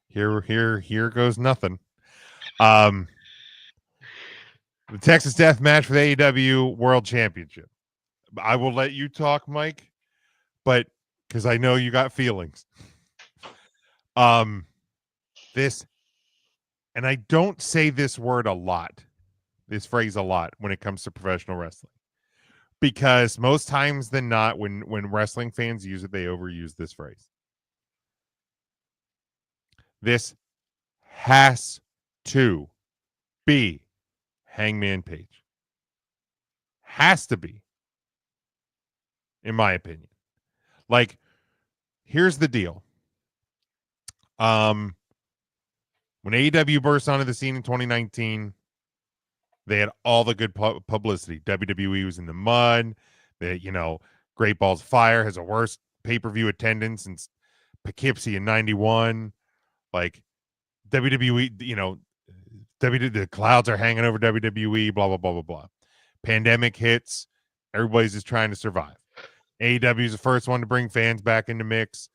here goes nothing. The Texas Death Match for the AEW World Championship. I will let you talk, Mike, but because I know you got feelings. This, and I don't say this phrase a lot when it comes to professional wrestling, because most times than not, when wrestling fans use it, they overuse this phrase. This has to be Hangman Page. Has to be, in my opinion. Like, here's the deal. When AEW burst onto the scene in 2019, they had all the good publicity. WWE was in the mud. Great Balls of Fire has a worst pay-per-view attendance since Poughkeepsie in 91. Like, WWE, the clouds are hanging over WWE, blah, blah, blah, blah, blah. Pandemic hits. Everybody's just trying to survive. AEW is the first one to bring fans back into mix.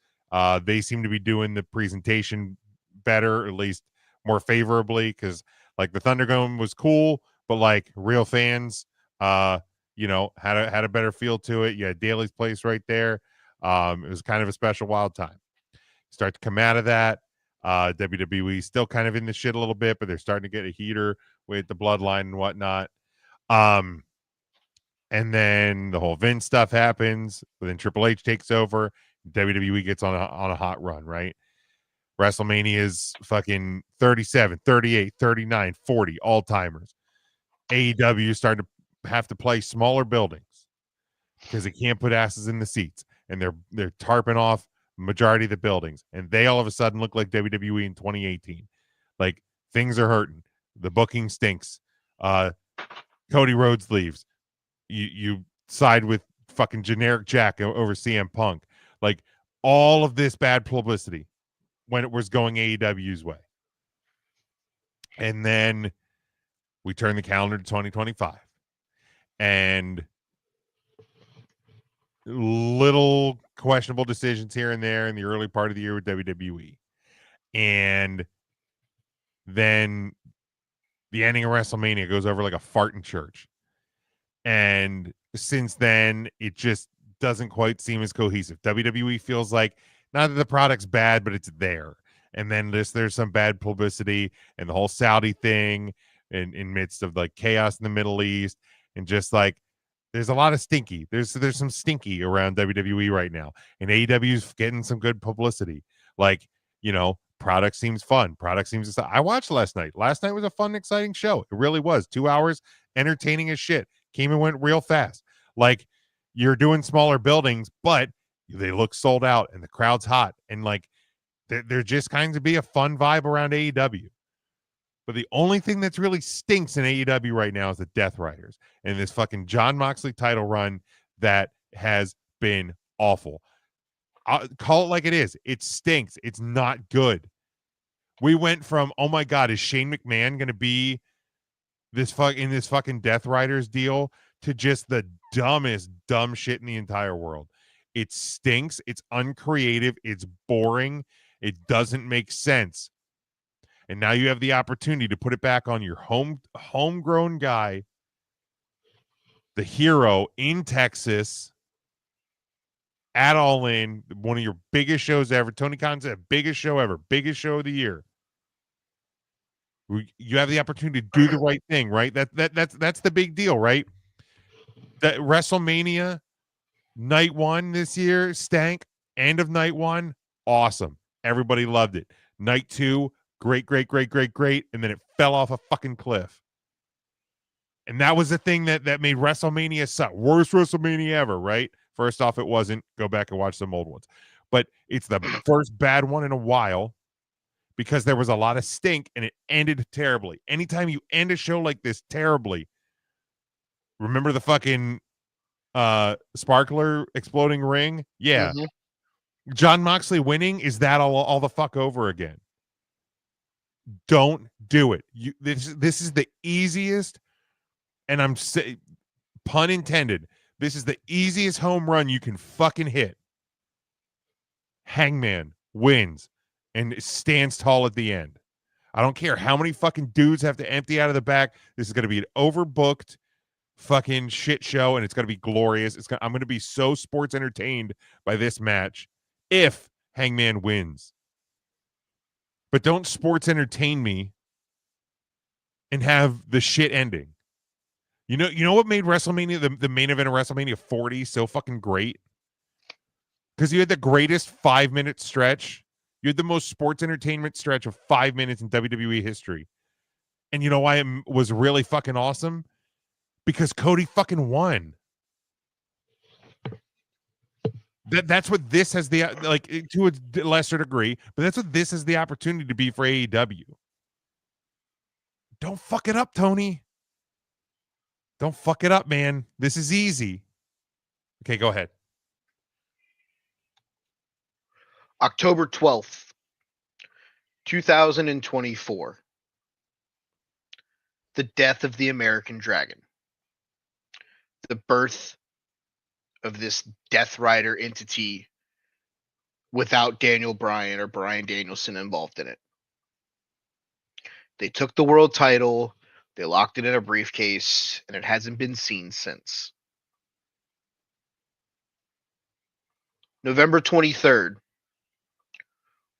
They seem to be doing the presentation better, at least more favorably, because like the Thunderdome was cool, but like real fans, had a better feel to it. You had Daly's Place right there. It was kind of a special wild time. Start to come out of that. WWE still kind of in the shit a little bit, but they're starting to get a heater with the Bloodline and whatnot. And then the whole Vince stuff happens. But then Triple H takes over. WWE gets on a hot run, right? WrestleMania is fucking 37, 38, 39, 40 all-timers. AEW is starting to have to play smaller buildings because they can't put asses in the seats, and they're tarping off majority of the buildings, and they all of a sudden look like WWE in 2018. Like, things are hurting. The booking stinks. Cody Rhodes leaves. You side with fucking generic Jack over CM Punk. Like all of this bad publicity when it was going AEW's way. And then we turn the calendar to 2025. And little questionable decisions here and there in the early part of the year with WWE. And then the ending of WrestleMania goes over like a fart in church. And since then, it just doesn't quite seem as cohesive. WWE feels like not that the product's bad, but it's there. And then there's some bad publicity and the whole Saudi thing in midst of like chaos in the Middle East. And just like there's a lot of stinky. There's some stinky around WWE right now. And AEW's getting some good publicity. Like, you know, product seems fun. Product seems I watched last night. Last night was a fun, exciting show. It really was. 2 hours, entertaining as shit. Came and went real fast. Like you're doing smaller buildings, but they look sold out and the crowd's hot. And like there just kind of be a fun vibe around AEW. But the only thing that's really stinks in AEW right now is the Death Riders and this fucking Jon Moxley title run that has been awful. I'll call it like it is. It stinks. It's not good. We went from, oh my God, is Shane McMahon going to be this fucking Death Riders deal to just the dumbest dumb shit in the entire world. It stinks. It's uncreative. It's boring. It doesn't make sense. And now you have the opportunity to put it back on your homegrown guy, the hero in Texas, at All In, one of your biggest shows ever. Tony Khan said, biggest show ever, biggest show of the year. You have the opportunity to do the right thing, right? That's the big deal, right? That WrestleMania night 1 this year stank. End of night 1, awesome. Everybody loved it. Night 2, great. And then it fell off a fucking cliff. And that was the thing that made WrestleMania suck. Worst WrestleMania ever, right? First off, it wasn't. Go back and watch some old ones. But it's the first bad one in a while because there was a lot of stink and it ended terribly. Anytime you end a show like this terribly, remember the fucking sparkler exploding ring? Yeah. Mm-hmm. Jon Moxley winning, is that all the fuck over again? Don't do it. This is the easiest, and I'm saying, pun intended, this is the easiest home run you can fucking hit. Hangman wins and stands tall at the end. I don't care how many fucking dudes have to empty out of the back. This is going to be an overbooked fucking shit show, and it's going to be glorious. I'm going to be so sports entertained by this match if Hangman wins. But don't sports entertain me and have the shit ending. You know what made WrestleMania, the main event of WrestleMania 40 so fucking great? Because you had the greatest 5-minute stretch. You had the most sports entertainment stretch of 5 minutes in WWE history. And you know why it was really fucking awesome? Because Cody fucking won. That's what this has the, like, to a lesser degree, but that's what this is the opportunity to be for AEW. Don't fuck it up, Tony. Don't fuck it up, man. This is easy. Okay, go ahead. October 12th, 2024. The death of the American Dragon. The birth of this Death Rider entity without Daniel Bryan or Bryan Danielson involved in it. They took the world title, they locked it in a briefcase, and it hasn't been seen since. November 23rd,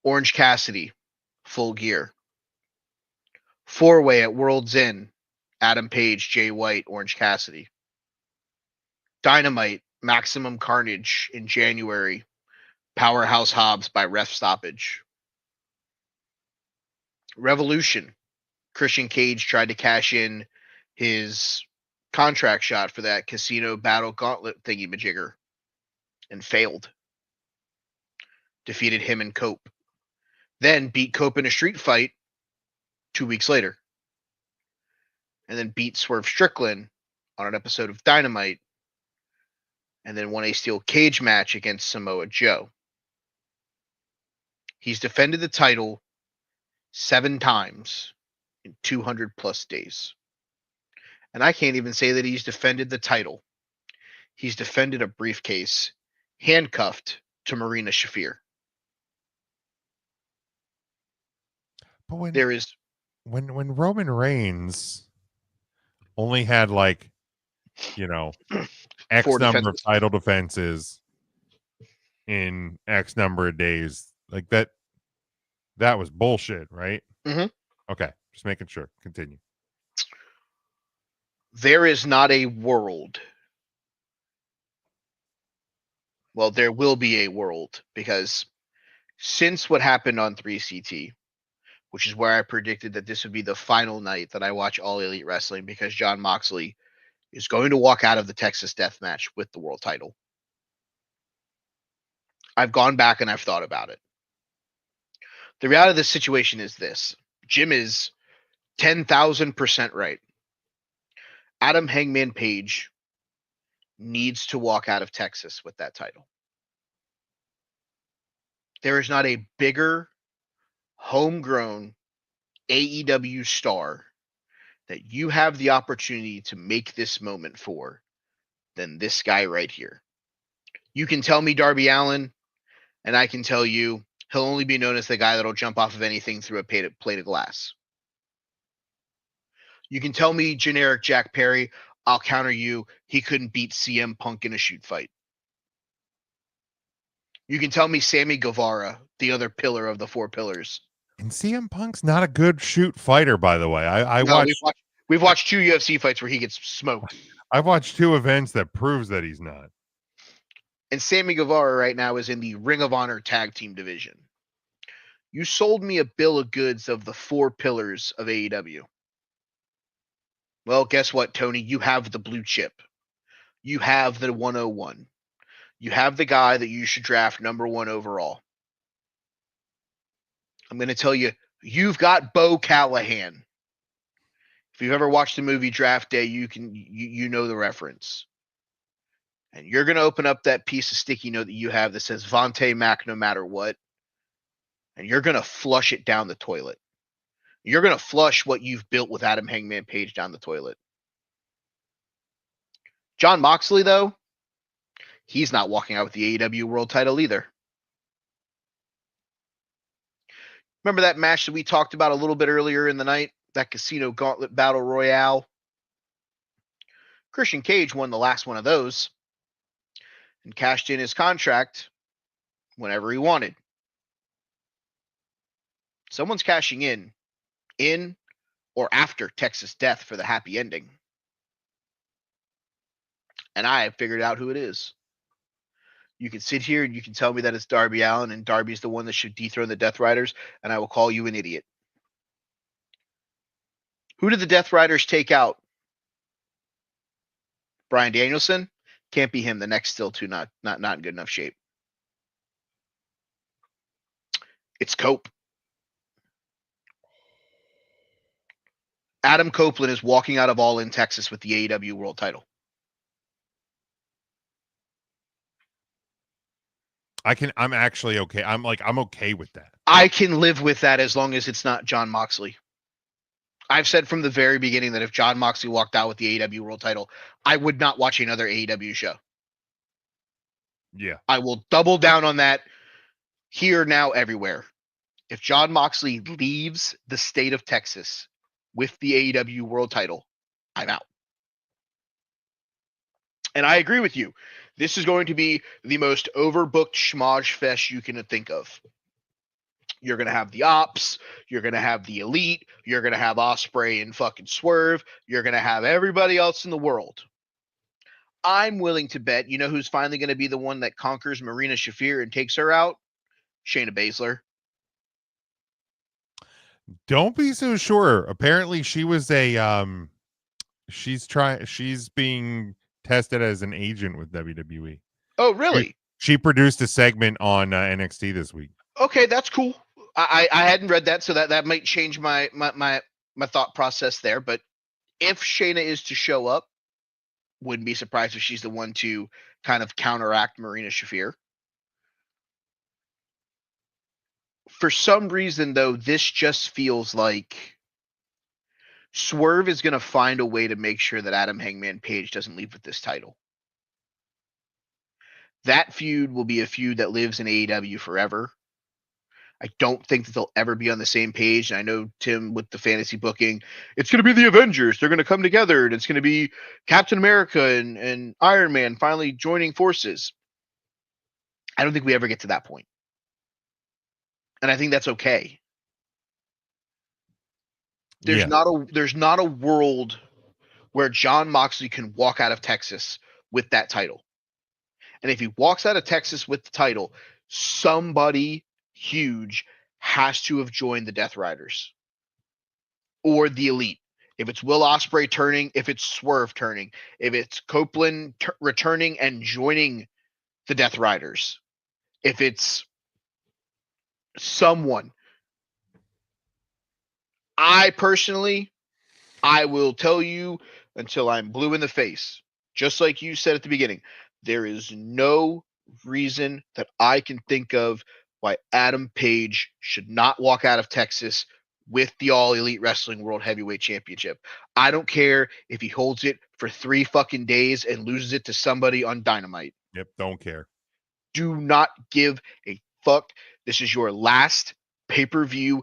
Orange Cassidy, Full Gear. 4-way at World's End, Adam Page, Jay White, Orange Cassidy. Dynamite, Maximum Carnage in January, Powerhouse Hobbs by ref stoppage. Revolution, Christian Cage tried to cash in his contract shot for that Casino Battle Gauntlet thingy-majigger and failed. Defeated him and Cope. Then beat Cope in a street fight 2 weeks later. And then beat Swerve Strickland on an episode of Dynamite, and then won a steel cage match against Samoa Joe. He's defended the title 7 times in 200 plus days. And I can't even say that he's defended the title. He's defended a briefcase handcuffed to Marina Shafir. But when There is when Roman Reigns only had like, X 4 number defenses. of title defenses in X number of days, like that was bullshit, right? Mhm. Okay, just making sure. Continue. There is not a world. Well, there will be a world, because since what happened on 3CT, which is where I predicted that this would be the final night that I watch All Elite Wrestling, because Jon Moxley is going to walk out of the Texas Death Match with the world title. I've gone back and I've thought about it. The reality of this situation is this. Jim is 10,000% right. Adam Hangman Page needs to walk out of Texas with that title. There is not a bigger homegrown AEW star that you have the opportunity to make this moment for than this guy right here. You can tell me Darby Allin, and I can tell you he'll only be known as the guy that'll jump off of anything through a plate of glass. You can tell me generic Jack Perry, I'll counter you, he couldn't beat CM Punk in a shoot fight. You can tell me Sammy Guevara, the other pillar of the 4 pillars. And CM Punk's not a good shoot fighter, by the way. We've watched 2 UFC fights where he gets smoked. I've watched 2 events that proves that he's not. And Sammy Guevara right now is in the Ring of Honor tag team division. You sold me a bill of goods of the 4 pillars of AEW. Well, guess what, Tony? You have the blue chip. You have the 101. You have the guy that you should draft number 1 overall. I'm going to tell you, you've got Bo Callahan. If you've ever watched the movie Draft Day, you know the reference. And you're going to open up that piece of sticky note that you have that says Vontae Mack no matter what, and you're going to flush it down the toilet. You're going to flush what you've built with Adam Hangman Page down the toilet. Jon Moxley, though, he's not walking out with the AEW World title either. Remember that match that we talked about a little bit earlier in the night? That Casino Gauntlet Battle Royale? Christian Cage won the last one of those and cashed in his contract whenever he wanted. Someone's cashing in or after Texas Death for the happy ending. And I have figured out who it is. You can sit here and you can tell me that it's Darby Allin and Darby's the one that should dethrone the Death Riders, and I will call you an idiot. Who did the Death Riders take out? Bryan Danielson? Can't be him. The neck's still not in good enough shape. It's Cope. Adam Copeland is walking out of All In Texas with the AEW World title. I'm actually okay. I'm okay with that. I can live with that as long as it's not Jon Moxley. I've said from the very beginning that if Jon Moxley walked out with the AEW World title, I would not watch another AEW show. Yeah. I will double down on that here, now, everywhere. If Jon Moxley leaves the state of Texas with the AEW World title, I'm out. And I agree with you. This is going to be the most overbooked schmodge fest you can think of. You're going to have the Ops. You're going to have the Elite. You're going to have Ospreay and fucking Swerve. You're going to have everybody else in the world. I'm willing to bet, you know who's finally going to be the one that conquers Marina Shafir and takes her out? Shayna Baszler. Don't be so sure. Apparently she was she's being tested as an agent with WWE. Oh, really? She produced a segment on NXT this week. Okay, that's cool. I hadn't read that, so that might change my thought process there. But if Shayna is to show up, Wouldn't be surprised if she's the one to kind of counteract Marina Shafir. For some reason, though, this just feels like Swerve is going to find a way to make sure that Adam Hangman Page doesn't leave with this title. That feud will be a feud that lives in AEW forever. I don't think that they'll ever be on the same page. And I know, Tim, with the fantasy booking, it's going to be the Avengers. They're going to come together, and it's going to be Captain America and Iron Man finally joining forces. I don't think we ever get to that point. And I think that's okay. There's not a world where Jon Moxley can walk out of Texas with that title. And if he walks out of Texas with the title, somebody huge has to have joined the Death Riders or the Elite. If it's Will Ospreay turning, if it's Swerve turning, if it's Copeland returning and joining the Death Riders, if it's someone. I personally, I will tell you until I'm blue in the face, just like you said at the beginning, there is no reason that I can think of why Adam Page should not walk out of Texas with the All Elite Wrestling World Heavyweight Championship. I don't care if he holds it for 3 fucking days and loses it to somebody on Dynamite. Yep, don't care. Do not give a fuck. This is your last pay-per-view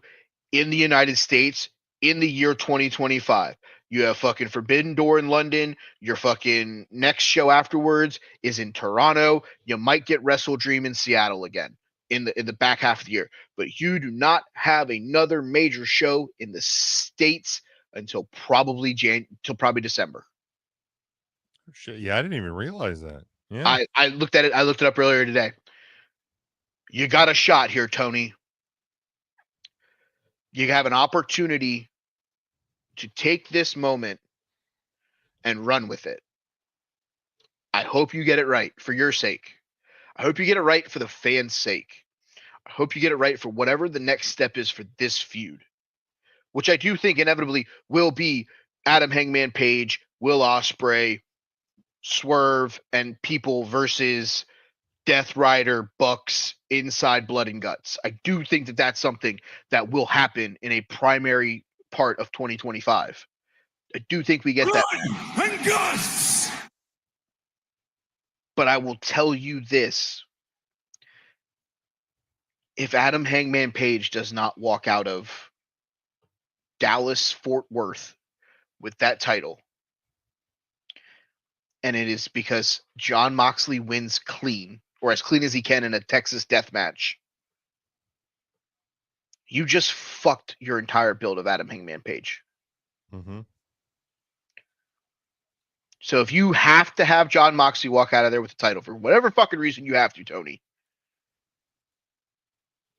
in the United States in the year 2025. You have fucking Forbidden Door in London. Your fucking next show afterwards is in Toronto. You might get Wrestle Dream in Seattle again in the back half of the year. But you do not have another major show in the States until probably December. Shit, yeah, I didn't even realize that. Yeah. I looked at it. I looked it up earlier today. You got a shot here, Tony. You have an opportunity to take this moment and run with it. I hope you get it right for your sake. I hope you get it right for the fans' sake. I hope you get it right for whatever the next step is for this feud, which I do think inevitably will be Adam Hangman Page, Will Ospreay, Swerve, and people versus Death Rider, Bucks, inside Blood and Guts. I do think that that's something that will happen in a primary part of 2025. I do think we get that. Blood and guts! But I will tell you this. If Adam Hangman Page does not walk out of Dallas, Fort Worth with that title, and it is because Jon Moxley wins clean, or as clean as he can in a Texas death match, you just fucked your entire build of Adam Hangman Page. Mm-hmm. So if you have to have Jon Moxley walk out of there with the title for whatever fucking reason you have to, Tony,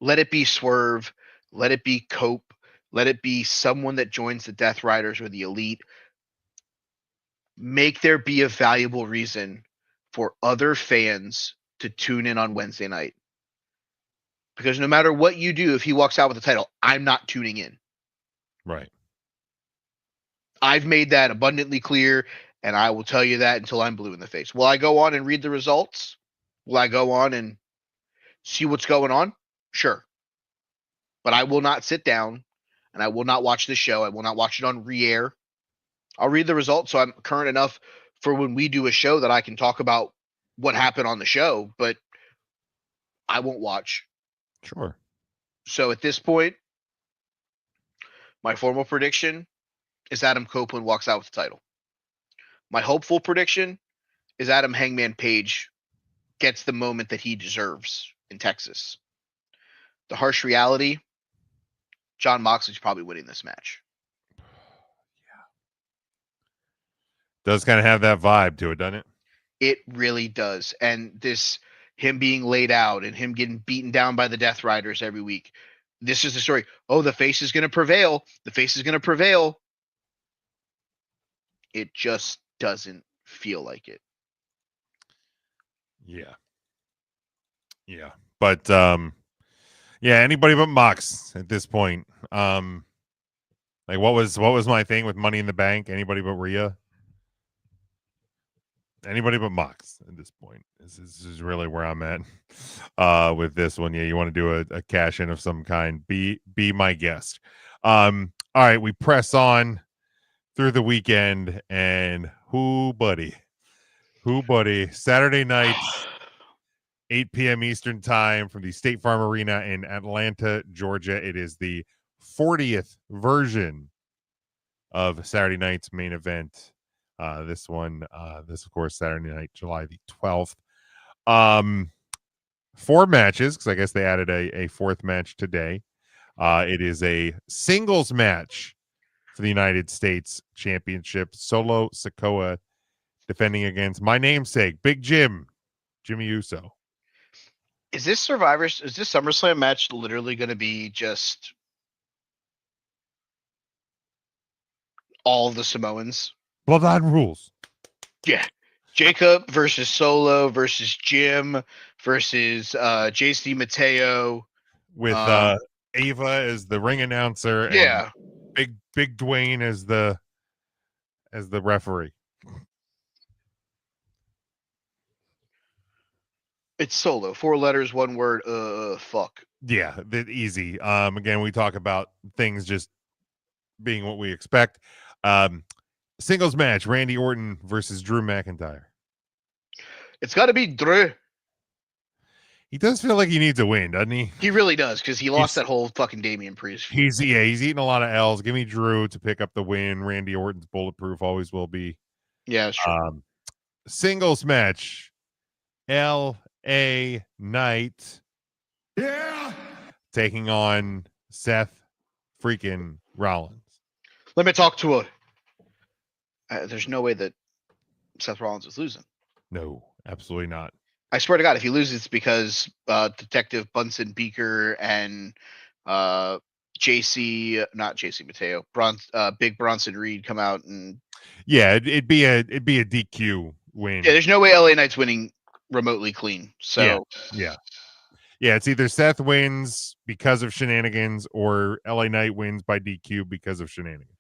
let it be Swerve, let it be Cope, let it be someone that joins the Death Riders or the Elite. Make there be a valuable reason for other fans to tune in on Wednesday night. Because no matter what you do, if he walks out with the title, I'm not tuning in. Right. I've made that abundantly clear, and I will tell you that until I'm blue in the face. Will I go on and read the results? Will I go on and see what's going on? Sure. But I will not sit down, and I will not watch this show. I will not watch it on re-air. I'll read the results so I'm current enough for when we do a show that I can talk about what happened on the show, but I won't watch. Sure. So at this point, my formal prediction is Adam Copeland walks out with the title. My hopeful prediction is Adam Hangman Page gets the moment that he deserves in Texas. The harsh reality, Jon Moxley's probably winning this match. Does kind of have that vibe to it, doesn't it? It really does. And this, him being laid out and him getting beaten down by the Death Riders every week. This is the story. Oh, the face is going to prevail. The face is going to prevail. It just doesn't feel like it. Yeah. Yeah. But, yeah, anybody but Mox at this point. Like what was my thing with Money in the Bank? Anybody but Rhea? Anybody but Mox at this point. This is really where I'm at with this one. Yeah, you want to do a cash in of some kind. Be my guest. All right, we press on through the weekend, and who buddy, Saturday night, 8 p.m. Eastern time from the State Farm Arena in Atlanta, Georgia. It is the 40th version of Saturday night's main event. This of course, Saturday night, July the 12th. 4 matches, because I guess they added a 4th match today. It is a singles match for the United States Championship. Solo Sikoa defending against my namesake, Big Jim, Jimmy Uso. Is this SummerSlam match literally going to be just all the Samoans? Bloodline rules. Yeah. Jacob versus Solo versus Jim versus JC Mateo. With Ava as the ring announcer. Yeah. And Big Dwayne as the referee. It's Solo. 4 letters, 1 word. Fuck. Yeah, easy. Again, we talk about things just being what we expect. Singles match, Randy Orton versus Drew McIntyre. It's got to be Drew. He does feel like he needs a win, doesn't he? He really does, because he lost that whole fucking Damian Priest. He's eating a lot of L's. Give me Drew to pick up the win. Randy Orton's bulletproof, always will be. Yeah, sure. Singles match, LA Knight. Yeah. Taking on Seth freaking Rollins. Let me talk to there's no way that Seth Rollins is losing. No, absolutely not. I swear to God, if he loses, it's because Detective Bunsen Beaker and not JC Mateo, Big Bronson Reed come out and it'd be a DQ win. Yeah, there's no way LA Knight's winning remotely clean. So yeah, it's either Seth wins because of shenanigans or LA Knight wins by DQ because of shenanigans.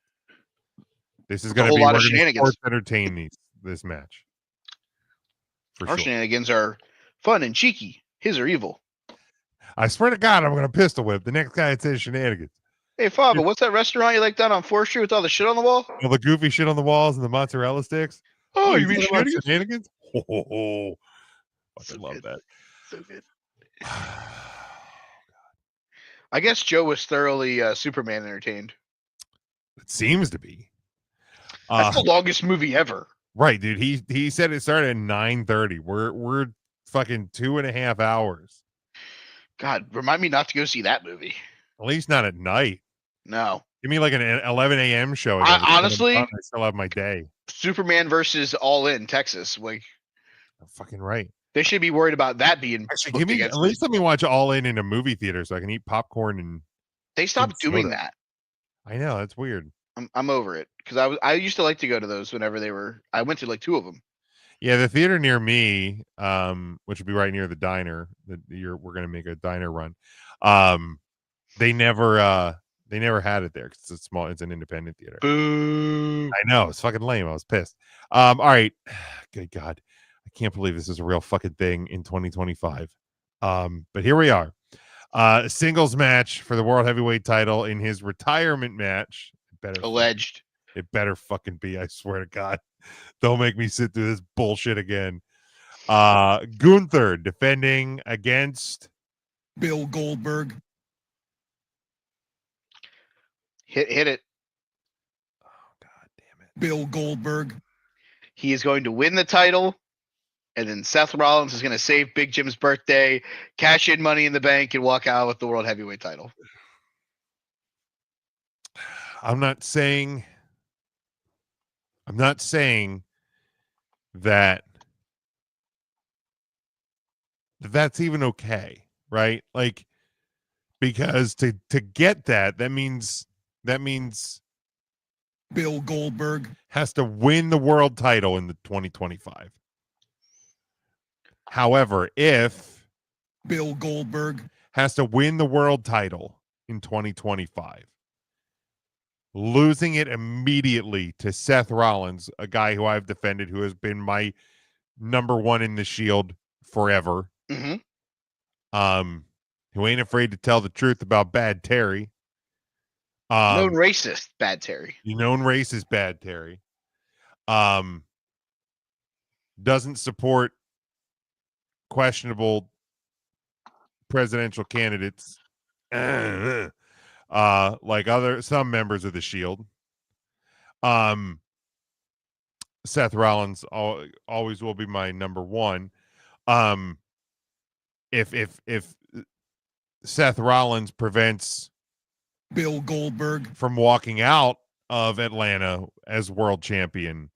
This is going to be a lot of shenanigans. Entertain this match. Our shenanigans are fun and cheeky. His are evil. I swear to God, I'm going to pistol whip the next guy that says shenanigans. Hey, Foggle, what's that restaurant you like down on 4th Street with all the shit on the wall? All the goofy shit on the walls and the mozzarella sticks. Oh, you mean shenanigans? Oh, I love that. So good. I guess Joe was thoroughly Superman entertained. It seems to be. That's the longest movie ever. Right, dude. He said it started at 9:30. We're fucking 2.5 hours. God, remind me not to go see that movie. At least not at night. No. Give me like an 11 a.m. show. Honestly, I still have my day. Superman versus All In Texas. Like, fucking right. They should be worried about that being. Actually, give me at least let me watch All In a movie theater so I can eat popcorn and. They stopped doing that. I know, that's weird. I'm over it because I used to like to go to those whenever they were. I went to like 2 of them. Yeah, the theater near me, which would be right near the diner. We're gonna make a diner run. They never had it there because it's an independent theater. Boo. I know, it's fucking lame. I was pissed. All right, good God, I can't believe this is a real fucking thing in 2025. But here we are. Singles match for the World Heavyweight title in his retirement match. Alleged. It better fucking be. I swear to God. Don't make me sit through this bullshit again. Gunther defending against Bill Goldberg. Hit it. Oh, God damn it. Bill Goldberg. He is going to win the title, and then Seth Rollins is going to save Big Jim's birthday, cash in Money in the Bank, and walk out with the World Heavyweight title. I'm not saying that that's even okay, right? Like, because to get that means Bill Goldberg has to win the world title in the 2025. However, if Bill Goldberg has to win the world title in 2025, losing it immediately to Seth Rollins, a guy who I've defended, who has been my number one in the Shield forever. Hmm. Who ain't afraid to tell the truth about Bad Terry. Known racist, Bad Terry. You known racist Bad Terry. Doesn't support questionable presidential candidates. Like some members of the Shield. Seth Rollins always will be my number one. If Seth Rollins prevents Bill Goldberg, from walking out of Atlanta as world champion,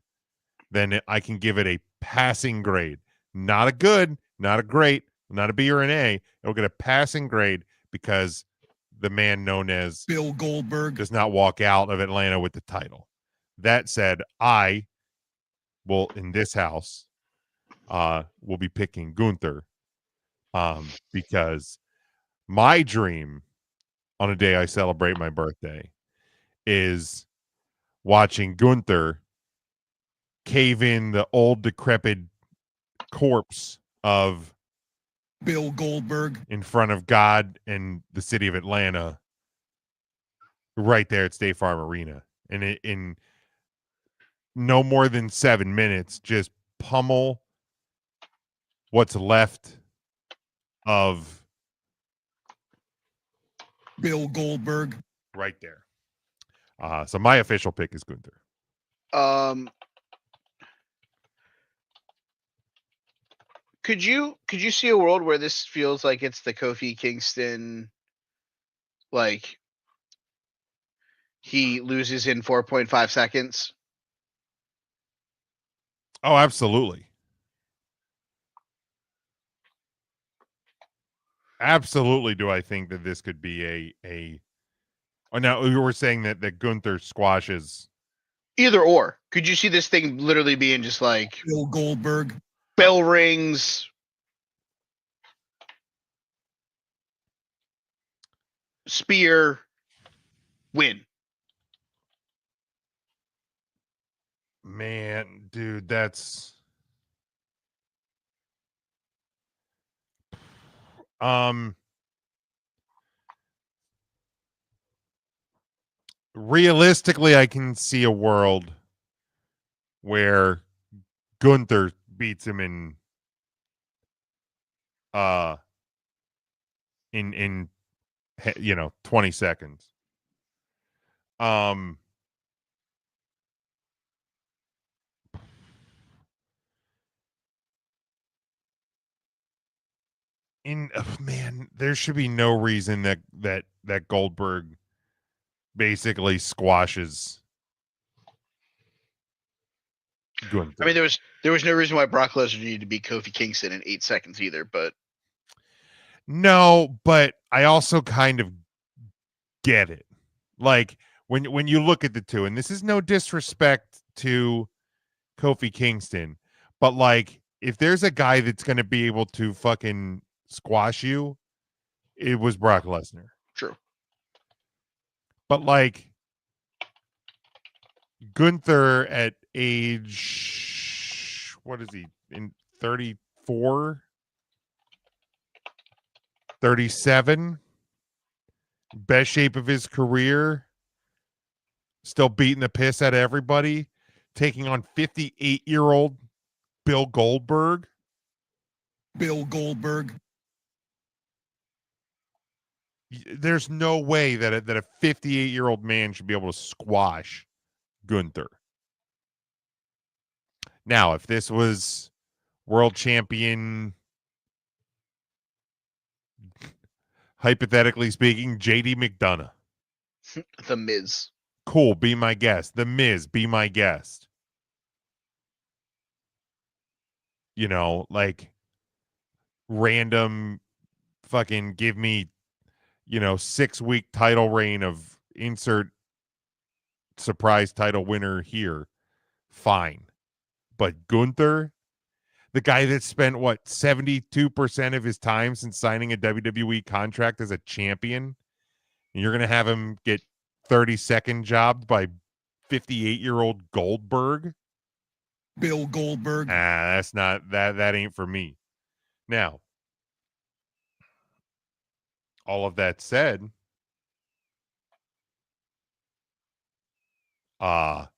then I can give it a passing grade. Not a good, not a great, not a B or an A. It'll get a passing grade because the man known as Bill Goldberg, does not walk out of Atlanta with the title. That said, I will, in this house, will be picking Gunther because my dream on a day I celebrate my birthday is watching Gunther cave in the old decrepit corpse of Bill Goldberg, in front of God and the city of Atlanta right there at State Farm Arena. And in no more than 7 minutes, just pummel what's left of Bill Goldberg, right there. So my official pick is Gunther. Could you see a world where this feels like it's the Kofi Kingston, like he loses in 4.5 seconds? Oh, absolutely. Absolutely do I think that this could be a oh, now you were saying that Gunther squashes. Either or. Could you see this thing literally being just like Bill Goldberg, bell rings, spear, win? Man, dude, that's realistically I can see a world where Gunther beats him in 20 seconds. Man, there should be no reason that Goldberg basically squashes Gunther. I mean, there was no reason why Brock Lesnar needed to beat Kofi Kingston in 8 seconds either, but no, but I also kind of get it. Like when you look at the two, and this is no disrespect to Kofi Kingston, but like if there's a guy that's going to be able to fucking squash you, it was Brock Lesnar. true. But like Gunther at age, what is he, in 34, 37, best shape of his career, still beating the piss out of everybody, taking on 58-year-old Bill Goldberg. Bill Goldberg, There's no way that a 58-year-old man should be able to squash Gunther. Now, if this was world champion, hypothetically speaking, JD McDonough, The Miz. cool, be my guest. The Miz, be my guest. You know, like random fucking give me 6-week title reign of insert surprise title winner here. Fine. But Gunther, the guy that spent 72% of his time since signing a WWE contract as a champion, and you're going to have him get 30-second jobbed by 58-year-old Goldberg? Bill Goldberg. That's not that ain't for me. Now, all of that said, the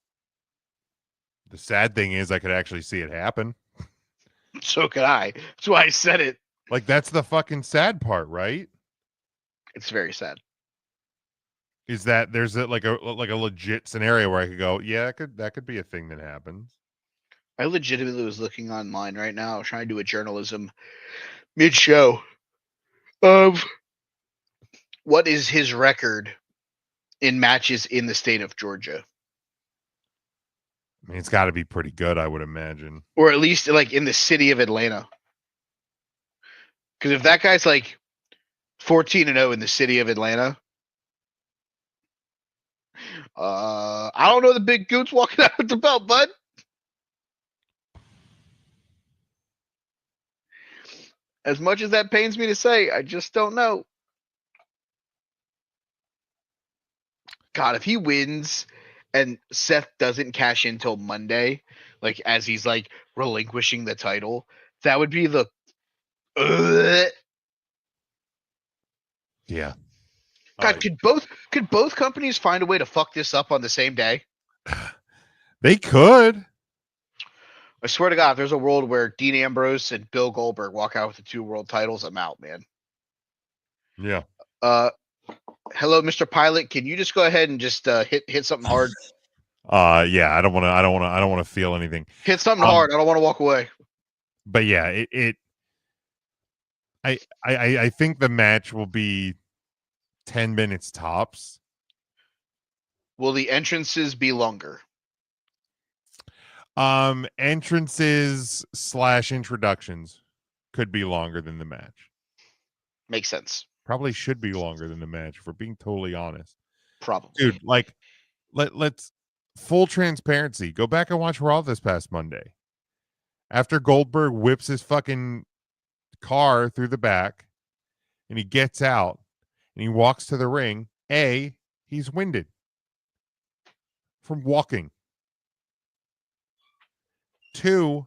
sad thing is I could actually see it happen. So could I. That's why I said it. Like, that's the fucking sad part, right? It's very sad. Is that there's a legit scenario where I could go, yeah, that could be a thing that happens. I legitimately was looking online right now, trying to do a journalism mid-show of what is his record in matches in the state of Georgia, I mean, it's got to be pretty good, I would imagine. or at least like in the city of Atlanta. Because if that guy's like 14-0 in the city of Atlanta, I don't know the big goons walking out with the belt, bud. As much as that pains me to say, I just don't know. God, if he wins and Seth doesn't cash in till Monday, like as he's like relinquishing the title, that would be the Yeah. God, could both companies find a way to fuck this up on the same day? They could. I swear to God, if there's a world where Dean Ambrose and Bill Goldberg walk out with the 2 world titles, I'm out, man. Yeah. Hello, Mr. Pilot. Can you just go ahead and just hit something hard? Yeah, I don't want to feel anything. Hit something hard. I don't want to walk away. But yeah, I think the match will be 10 minutes tops. Will the entrances be longer? Entrances / introductions could be longer than the match. Makes sense. Probably should be longer than the match, if we're being totally honest. Probably. Dude, like let's full transparency. Go back and watch Raw this past Monday. After Goldberg whips his fucking car through the back and he gets out and he walks to the ring, he's winded from walking. 2,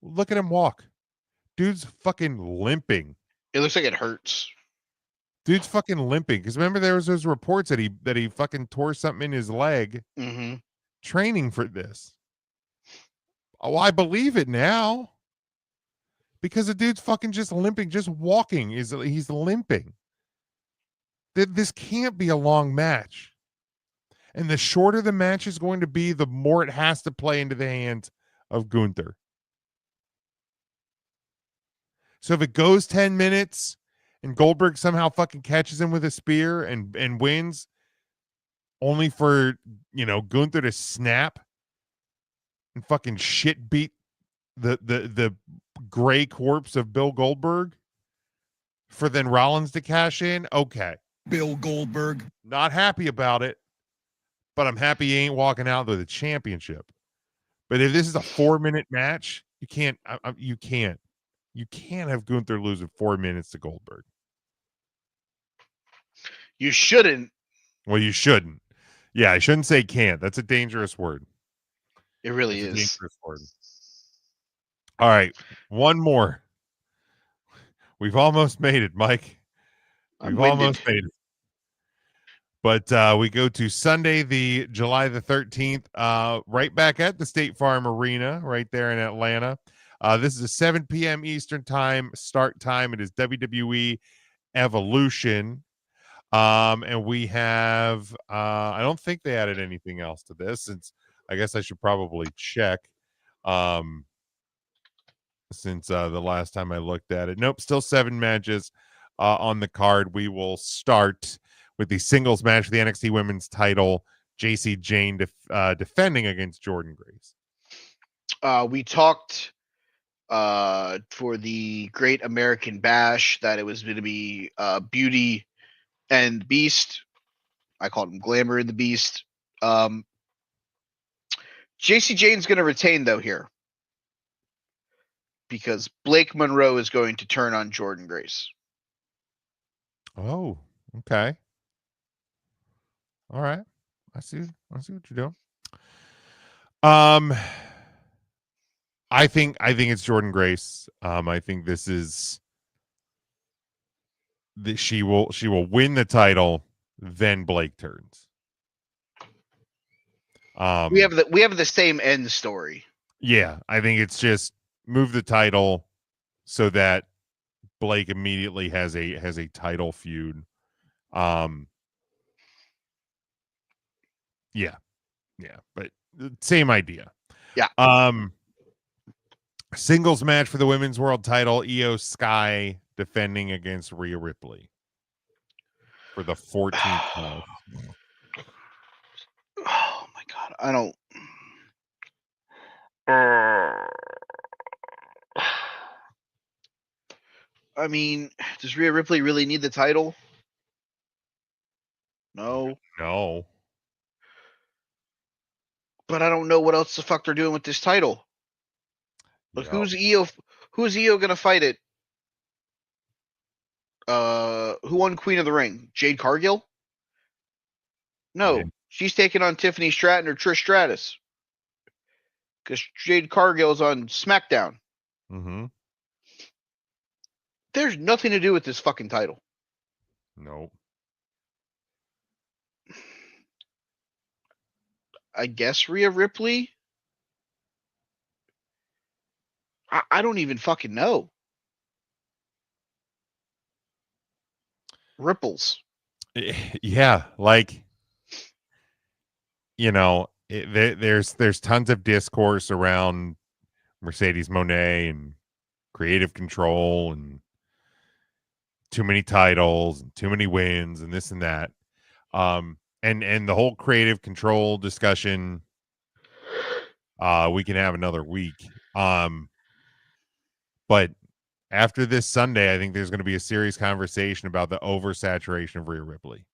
look at him walk. Dude's fucking limping. It looks like it hurts. Dude's fucking limping. Because remember, there was those reports that he fucking tore something in his leg training for this. Oh, I believe it now. Because the dude's fucking just limping, just walking. He's limping. This can't be a long match. And the shorter the match is going to be, the more it has to play into the hands of Gunther. So if it goes 10 minutes and Goldberg somehow fucking catches him with a spear and wins, only for, Gunther to snap and fucking shit beat the gray corpse of Bill Goldberg for then Rollins to cash in, okay. Bill Goldberg. Not happy about it, but I'm happy he ain't walking out with a championship. But if this is a 4-minute match, you can't have Gunther lose in 4 minutes to Goldberg. You shouldn't. Well, you shouldn't. Yeah, I shouldn't say can't. That's a dangerous word. It really That's a is. dangerous word. All right, one more. We've almost made it, Mike. We've almost made it. But we go to Sunday, the July the 13th, right back at the State Farm Arena, right there in Atlanta. This is a 7 p.m. Eastern time start time. It is WWE Evolution. And we have, I don't think they added anything else to this, since I guess I should probably check. Since the last time I looked at it. Nope, still 7 matches on the card. We will start with the singles match for the NXT Women's title, JC Jane defending against Jordynne Grace. We talked for the Great American Bash that it was going to be Beauty and Beast. I called him Glamour and the Beast. JC Jane's going to retain, though, here, because Blake Monroe is going to turn on Jordynne Grace. Oh, okay. All right. I see what you're doing. I think it's Jordan Grace. I think this is that she will win the title, then Blake turns. We have the same end story. Yeah, I think it's just move the title so that Blake immediately has a title feud. Yeah, but same idea. Yeah. Singles match for the women's world title: Io Sky defending against Rhea Ripley for the 14th time. Oh my god, I don't. I mean, does Rhea Ripley really need the title? No, No, but I don't know what else the fuck they're doing with this title. Like, Yep. who's Io? Who's Io gonna fight it? Who won Queen of the Ring? Jade Cargill? No, Yeah. she's taking on Tiffany Stratton or Trish Stratus. Because Jade Cargill's on SmackDown. Mm-hmm. There's nothing to do with this fucking title. Nope. I guess Rhea Ripley? I don't even fucking know. Ripples. Yeah, like, there's tons of discourse around Mercedes Moné and creative control and too many titles and too many wins and this and that. And the whole creative control discussion, we can have another week. But after this Sunday, I think there's going to be a serious conversation about the oversaturation of Rhea Ripley.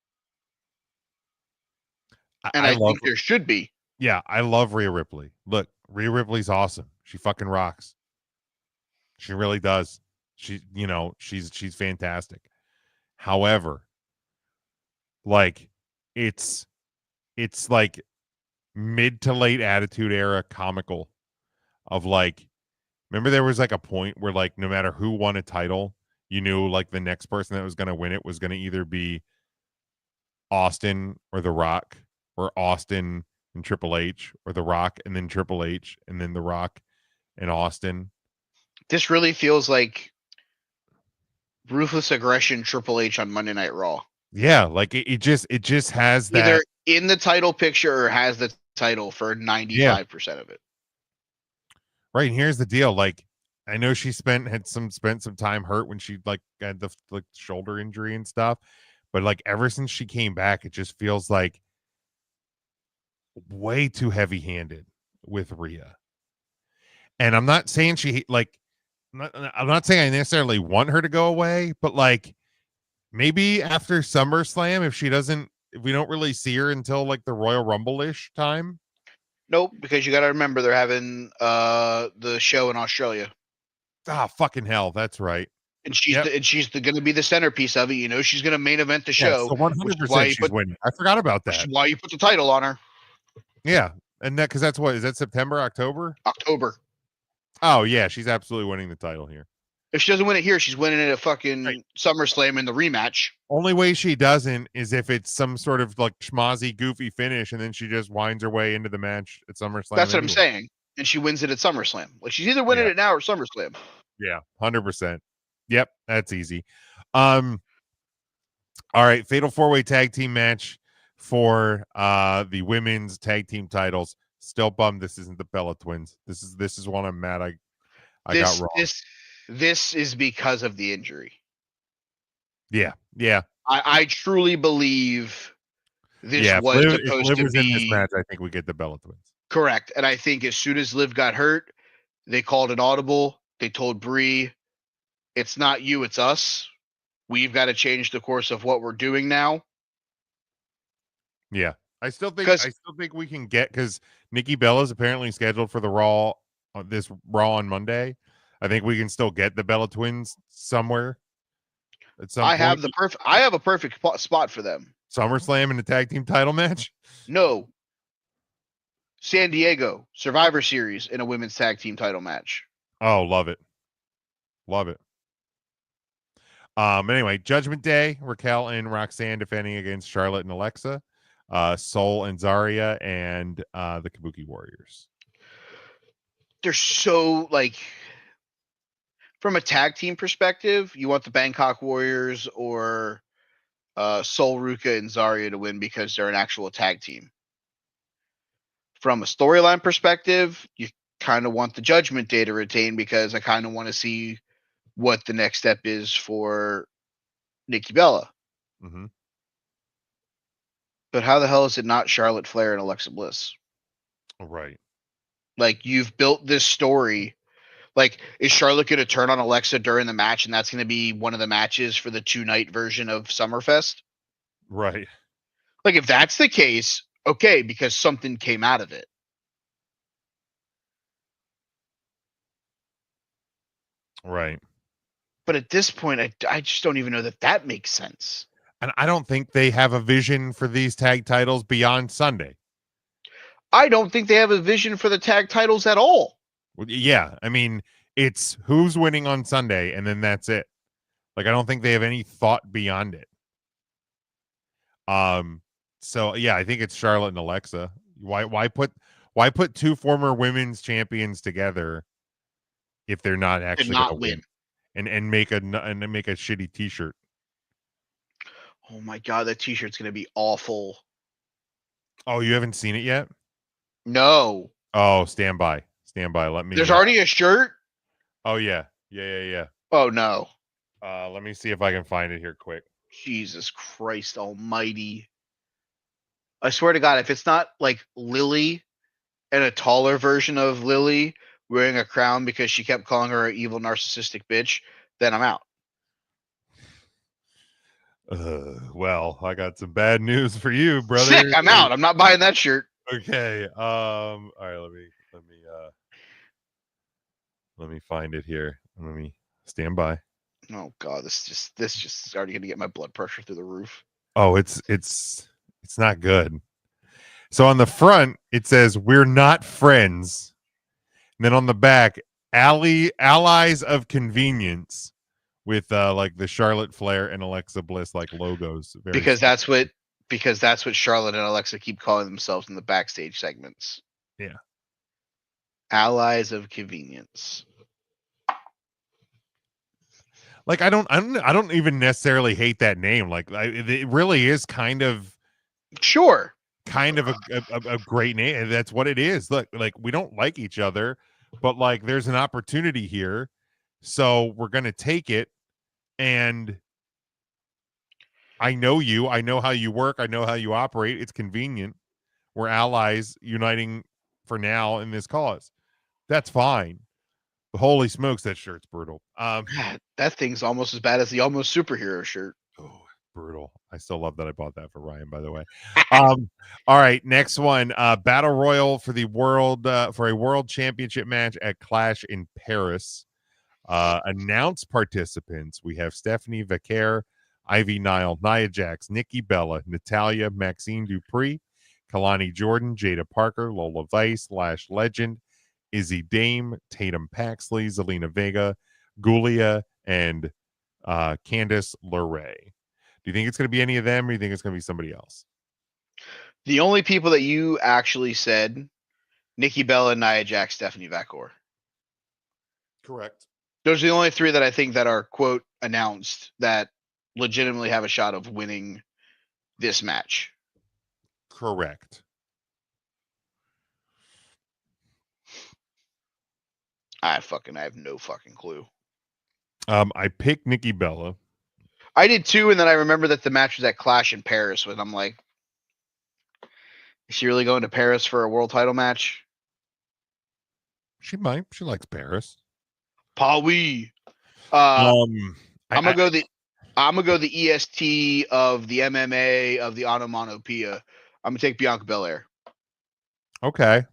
And I think there should be. Yeah, I love Rhea Ripley. Look, Rhea Ripley's awesome. She fucking rocks. She really does. She's fantastic. However, like, it's like mid to late Attitude Era comical of, like, remember there was like a point where, like, no matter who won a title, you knew like the next person that was going to win it was going to either be Austin or The Rock, or Austin and Triple H, or The Rock and then Triple H and then The Rock and Austin. This really feels like Ruthless Aggression Triple H on Monday Night Raw. Yeah, like it just has that either in the title picture or has the title for 95% of it. Right, and here's the deal. Like, I know she spent some time hurt when she like had the shoulder injury and stuff, but like ever since she came back, it just feels like way too heavy-handed with Rhea. And I'm not saying I'm not saying I necessarily want her to go away, but like maybe after SummerSlam, if we don't really see her until like the Royal Rumble-ish time. Nope, because you got to remember they're having the show in Australia. Ah, fucking hell, that's right. And she's going to be the centerpiece of it. You know, she's going to main event the show. So 100% she's winning. I forgot about that. Which is why you put the title on her. Yeah, and because that's what is that September, October? Oh yeah, she's absolutely winning the title here. If she doesn't win it here, she's winning it at fucking SummerSlam in the rematch. Only way she doesn't is if it's some sort of like schmozzy, goofy finish, and then she just winds her way into the match at SummerSlam. That's what I'm saying. And she wins it at SummerSlam. Like, she's either winning it now or SummerSlam. Yeah, 100%. Yep, that's easy. All right, fatal 4-way tag team match for the women's tag team titles. Still bummed this isn't the Bella Twins. This is one I'm mad I got wrong. This is because of the injury. Yeah. I truly believe this was supposed to be in this match. I think we get the Bella Twins. Correct. And I think as soon as Liv got hurt, they called an audible. They told Brie, it's not you, it's us. We've got to change the course of what we're doing now. Yeah. I still think we can get, because Nikki Bella is apparently scheduled for the Raw, this Raw on Monday. I think we can still get the Bella Twins somewhere. At some point. I have a perfect spot for them. SummerSlam in the tag team title match? No. San Diego Survivor Series in a women's tag team title match. Oh, love it. Love it. Anyway, Judgment Day, Raquel and Roxanne defending against Charlotte and Alexa, Sol and Zarya, and the Kabuki Warriors. They're so like, from a tag team perspective, you want the Bangkok Warriors or Sol, Ruka, and Zarya to win because they're an actual tag team. From a storyline perspective, you kind of want the Judgment Day to retain because I kind of want to see what the next step is for Nikki Bella. Mm-hmm. But how the hell is it not Charlotte Flair and Alexa Bliss? Right. Like, you've built this story. Like, is Charlotte going to turn on Alexa during the match, and that's going to be one of the matches for the 2-night version of Summerfest? Right. Like, if that's the case, okay, because something came out of it. Right. But at this point, I just don't even know that makes sense. And I don't think they have a vision for these tag titles beyond Sunday. I don't think they have a vision for the tag titles at all. Well, yeah. I mean, it's who's winning on Sunday, and then that's it. Like, I don't think they have any thought beyond it. So yeah, I think it's Charlotte and Alexa. Why put two former women's champions together if they're not actually not gonna win? And make a shitty t-shirt. Oh my god, that t-shirt's gonna be awful. Oh, you haven't seen it yet? No. Oh, stand by. Let me. There's already a shirt? Oh yeah. Yeah. Oh no. Let me see if I can find it here quick. Jesus Christ almighty. I swear to God, if it's not like Lily and a taller version of Lily wearing a crown because she kept calling her an evil narcissistic bitch, then I'm out. Well, I got some bad news for you, brother. Sick, I'm out. I'm not buying that shirt. Okay. All right, let me find it here. Let me stand by. Oh god, this just is already gonna get my blood pressure through the roof. Oh, it's not good. So on the front it says we're not friends. And then on the back, allies of convenience with like the Charlotte Flair and Alexa Bliss like logos. Because that's what Charlotte and Alexa keep calling themselves in the backstage segments. Yeah. Allies of convenience. Like I don't even necessarily hate that name. Like it really is kind of a great name. And that's what it is. Look, like we don't like each other, but like there's an opportunity here, so we're gonna take it. And I know you. I know how you work. I know how you operate. It's convenient. We're allies uniting for now in this cause. That's fine. But holy smokes, that shirt's brutal. God, that thing's almost as bad as the Almost Superhero shirt. Oh, brutal. I still love that I bought that for Ryan, by the way. All right, next one. Battle Royal for the world for a world championship match at Clash in Paris. Announced participants. We have Stephanie Vaquer, Ivy Nile, Nia Jax, Nikki Bella, Natalia, Maxine Dupree, Kalani Jordan, Jada Parker, Lola Vice, Lash Legend, Izzy Dame, Tatum Paxley, Zelina Vega, Gulia, and Candice LeRae. Do you think it's going to be any of them, or do you think it's going to be somebody else? The only people that you actually said, Nikki Bella, Nia Jax, Stephanie Vaquer. Correct. Those are the only three that I think that are, quote, announced that legitimately have a shot of winning this match. Correct. I have no fucking clue. I picked Nikki Bella. I did too, and then I remember that the match was at Clash in Paris, and I'm like, is she really going to Paris for a world title match? She might. She likes Paris. Paris. I'm gonna go the EST of the MMA of the onomatopoeia. I'm gonna take Bianca Belair. Okay.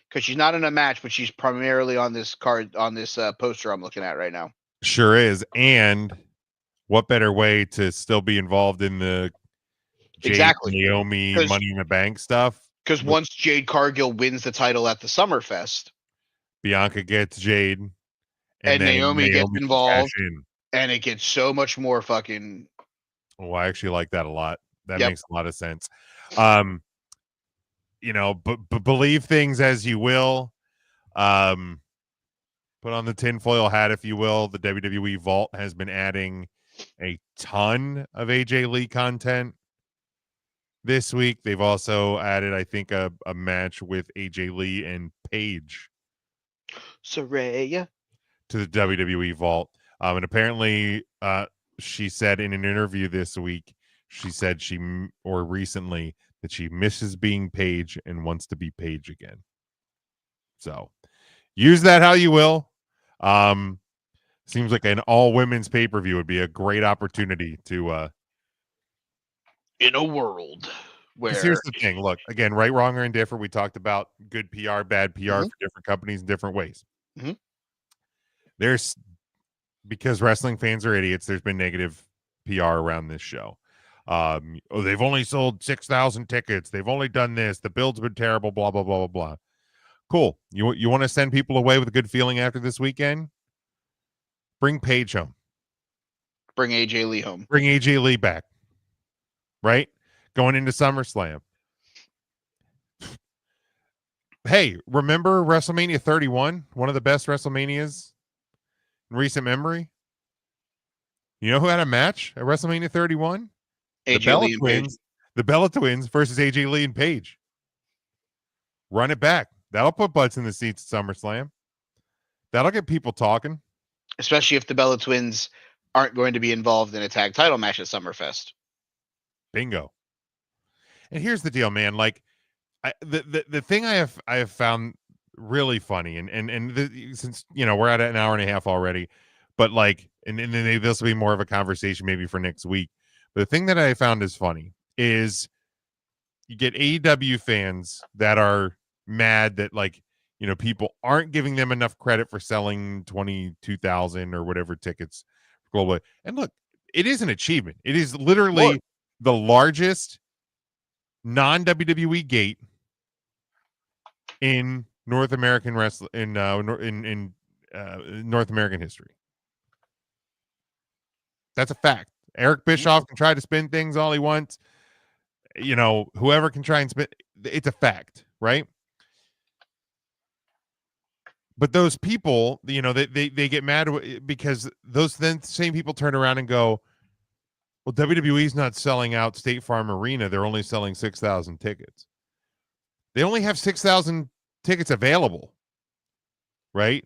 Because she's not in a match, but she's primarily on this card, on this poster I'm looking at right now. Sure is. And what better way to still be involved in the Jade, Naomi Money in the Bank stuff? Because once Jade Cargill wins the title at the Summerfest, Bianca gets Jade, and and then Naomi gets can involved. cash in. and it gets so much more fucking. Oh, I actually like that a lot. That Yep. makes a lot of sense. You know, but believe things as you will. Put on the tinfoil hat, if you will. The WWE Vault has been adding a ton of AJ Lee content this week. They've also added, I think, a match with AJ Lee and Paige Saraya. to the WWE Vault. And apparently, she said in an interview this week, she said recently that she misses being Paige and wants to be Paige again. So use that how you will. Seems like an all women's pay-per-view would be a great opportunity to In a world where here's the thing. Look, again, right, wrong, or indifferent. We talked about good PR, bad PR Mhm. for different companies in different ways. Mhm. There's because wrestling fans are idiots, there's been negative PR around this show. They've only sold 6,000 tickets. They've only done this. The build's been terrible, blah, blah, blah, blah, blah. Cool. You want to send people away with a good feeling after this weekend? Bring Paige home. bring AJ Lee home. Bring AJ Lee back. Right? Going into SummerSlam. Hey, remember WrestleMania 31? One of the best WrestleManias in recent memory? You know who had a match at WrestleMania 31? The AJ Bella Lee and Paige. Twins. The Bella Twins versus AJ Lee and Paige. Run it back. That'll put butts in the seats at SummerSlam. That'll get people talking. Especially if the Bella Twins aren't going to be involved in a tag title match at Summerfest. Bingo. And here's the deal, man. Like, the thing I have found really funny, since we're at an hour and a half already, but like, and then maybe this will be more of a conversation maybe for next week. But the thing that I found is funny is you get AEW fans that are mad that people aren't giving them enough credit for selling 22,000 or whatever tickets globally. And look, it is an achievement. It is literally the largest non-WWE gate in North American wrestling in North American history. That's a fact. Eric Bischoff can try to spin things all he wants. Whoever can try and spin, it's a fact, right? But those people, they get mad because those same people turn around and go, well, WWE's not selling out State Farm Arena. They're only selling 6,000 tickets. They only have 6,000 tickets available, right?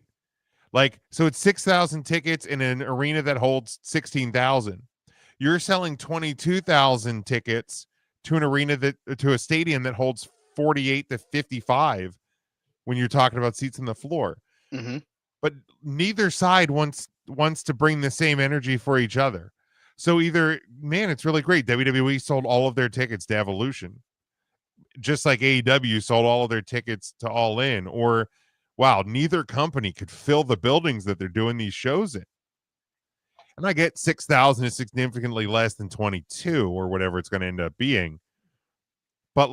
So it's 6,000 tickets in an arena that holds 16,000. You're selling 22,000 tickets to an arena to a stadium that holds 48 to 55 when you're talking about seats on the floor. Mm-hmm. But neither side wants to bring the same energy for each other. So either, man, it's really great. WWE sold all of their tickets to Evolution, just like AEW sold all of their tickets to All In, or wow, neither company could fill the buildings that they're doing these shows in. And I get 6,000 is significantly less than 22 or whatever it's going to end up being. But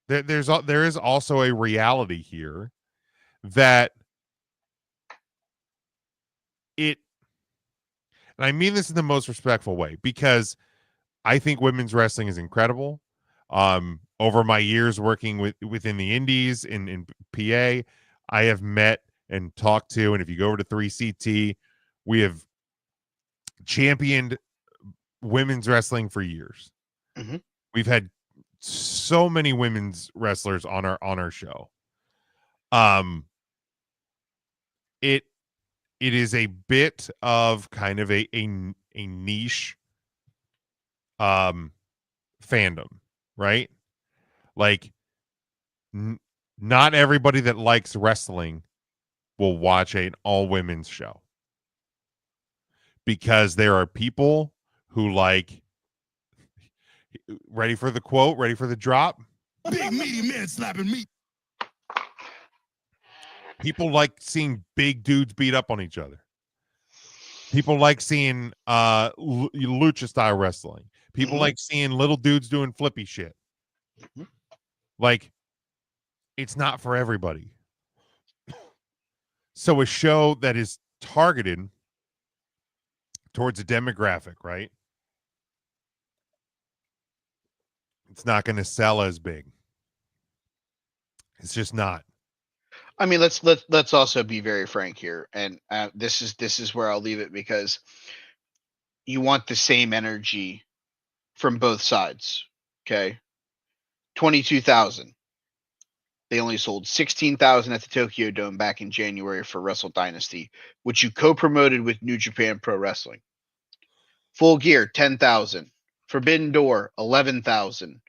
there is also a reality here that and I mean this in the most respectful way, because I think women's wrestling is incredible. Over my years working within the indies in PA, I have met and talked to, and if you go over to 3CT, we have championed women's wrestling for years. Mm-hmm. We've had so many women's wrestlers on our show. It is a bit of kind of a niche fandom, right? Not everybody that likes wrestling will watch an all women's show, because there are people who ready for the quote, ready for the drop, Big meaty man slapping me. people like seeing big dudes beat up on each other. People like seeing lucha style wrestling. People like seeing little dudes doing flippy shit. Like, it's not for everybody. So a show that is targeted towards a demographic, right? It's not going to sell as big. It's just not. I mean, let's also be very frank here, and this is where I'll leave it, because you want the same energy from both sides. Okay, 22,000. They only sold 16,000 at the Tokyo Dome back in January for Wrestle Dynasty, which you co-promoted with New Japan Pro Wrestling. Full Gear, 10,000. Forbidden Door, 11,000.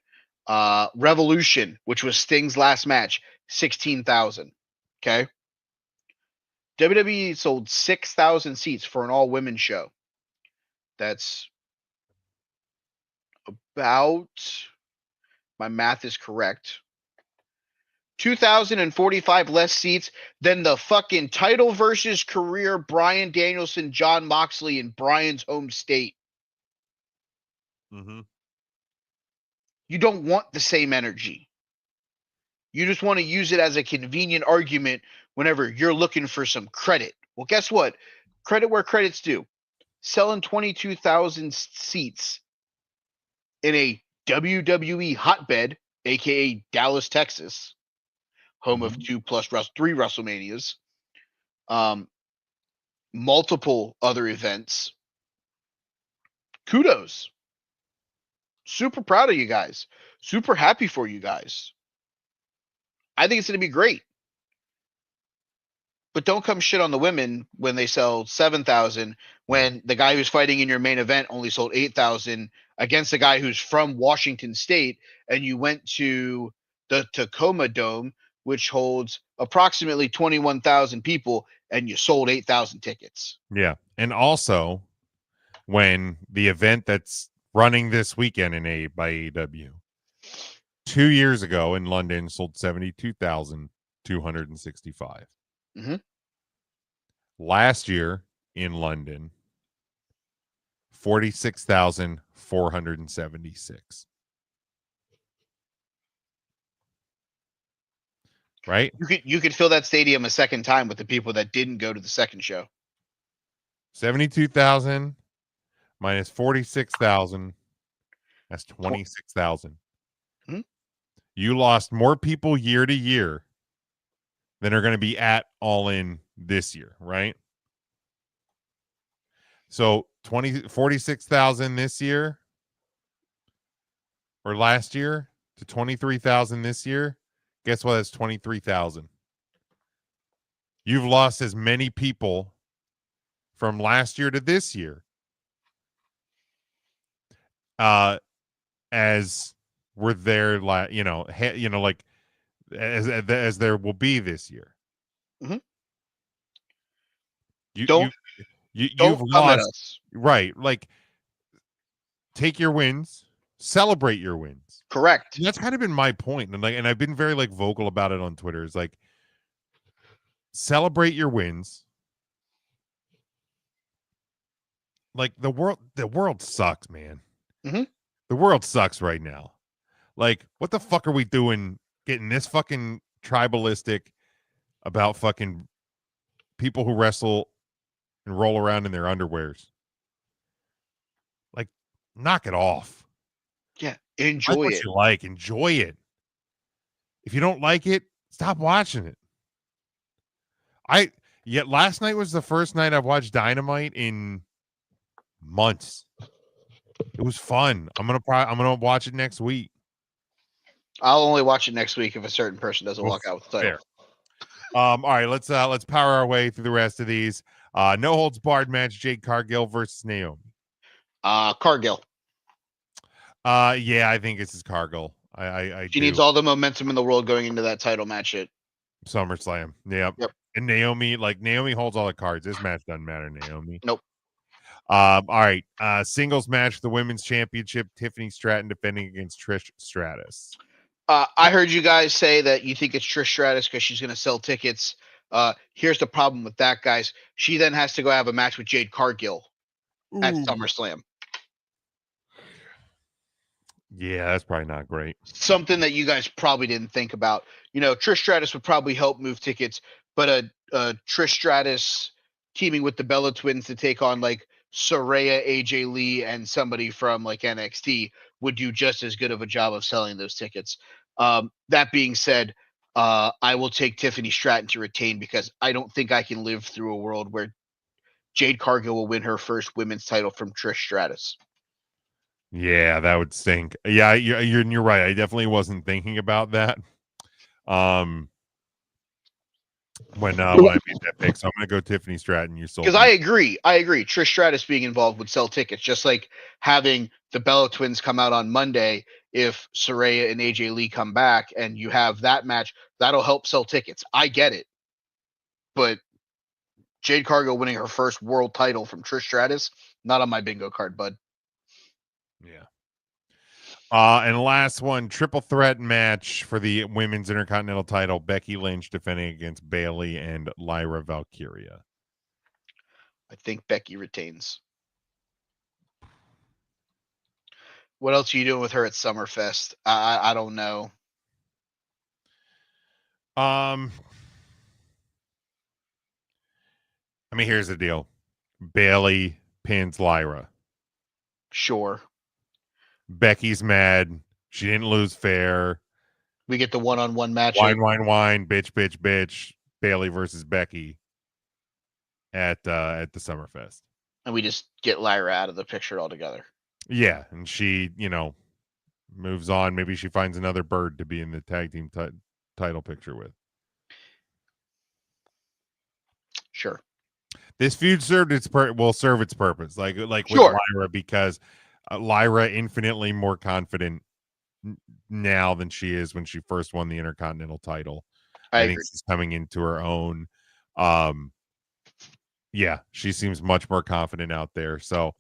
Revolution, which was Sting's last match, 16,000. Okay. WWE sold 6,000 seats for an all-women show. That's about, my math is correct, 2,045 less seats than the fucking title versus career Bryan Danielson, Jon Moxley in Bryan's home state. Mm-hmm. You don't want the same energy. You just want to use it as a convenient argument whenever you're looking for some credit. Well, guess what? Credit where credit's due. Selling 22,000 seats in a WWE hotbed, aka Dallas, Texas, home of 3 WrestleManias, multiple other events. Kudos. Super proud of you guys. Super happy for you guys. I think it's going to be great. But don't come shit on the women when they sell 7,000, when the guy who's fighting in your main event only sold 8,000 against a guy who's from Washington State, and you went to the Tacoma Dome, which holds approximately 21,000 people, and you sold 8,000 tickets. Yeah. And also, when the event that's running this weekend by AEW, 2 years ago in London sold 72,265. Mm-hmm. Last year in London, 46,476. Right? You could fill that stadium a second time with the people that didn't go to the second show. 72,000 minus 46,000. That's 26,000. Hmm? You lost more people year to year than are going to be at All In this year, right? So 46,000 this year or last year to 23,000 this year. Guess what? That's 23,000. You've lost as many people from last year to this year as were there, like as there will be this year. Mm-hmm. You've come lost, at us. right? Like, take your wins, celebrate your wins. Correct. And that's kind of been my point, and I've been very vocal about it on Twitter. It's like, celebrate your wins. Like, the world sucks, man. Mm-hmm. The world sucks right now. Like, what the fuck are we doing getting this fucking tribalistic about fucking people who wrestle and roll around in their underwears? Like, knock it off. Yeah, enjoy it. Enjoy it. If you don't like it, stop watching it. Last night was the first night I've watched Dynamite in months. It was fun. I'm gonna watch it next week. I'll only watch it next week if a certain person doesn't walk out with the title. All right, let's power our way through the rest of these. No holds barred match: Jade Cargill versus Naomi. Cargill. Yeah, I think this is Cargill. She needs all the momentum in the world going into that title match at SummerSlam. Yep. And Naomi holds all the cards. This match doesn't matter, Naomi. Nope. All right. Singles match for the women's championship: Tiffany Stratton defending against Trish Stratus. I heard you guys say that you think it's Trish Stratus because she's going to sell tickets. Here's the problem with that, guys. She then has to go have a match with Jade Cargill at SummerSlam. Yeah, that's probably not great. Something that you guys probably didn't think about. You know, Trish Stratus would probably help move tickets, but a Trish Stratus teaming with the Bella Twins to take on like Saraya, AJ Lee, and somebody from like NXT would do just as good of a job of selling those tickets. That being said, I will take Tiffany Stratton to retain because I don't think I can live through a world where Jade Cargill will win her first women's title from Trish Stratus. Yeah, that would stink. Yeah, you're right. I definitely wasn't thinking about that. When I made that pick, so I'm gonna go Tiffany Stratton. You sold Because me. I agree. Trish Stratus being involved would sell tickets, just like having the Bella Twins come out on Monday. If Saraya and AJ Lee come back and you have that match, that'll help sell tickets. I get it, but Jade Cargill winning her first world title from Trish Stratus, not on my bingo card, bud. Yeah. And last one, triple threat match for the women's intercontinental title. Becky Lynch defending against Bayley and Lyra Valkyria. I think Becky retains. What else are you doing with her at Summerfest? I don't know. I mean, here's the deal. Bayley pins Lyra. Sure. Becky's mad. She didn't lose fair. We get the one-on-one match. Wine, bitch, bitch, bitch. Bayley versus Becky at the Summerfest. And we just get Lyra out of the picture altogether. Yeah, and she, moves on. Maybe she finds another bird to be in the tag team title picture with. Sure. This feud will serve its purpose, like Sure. with Lyra, because Lyra infinitely more confident now than she is when she first won the Intercontinental title. I think she's coming into her own. Yeah, she seems much more confident out there. So,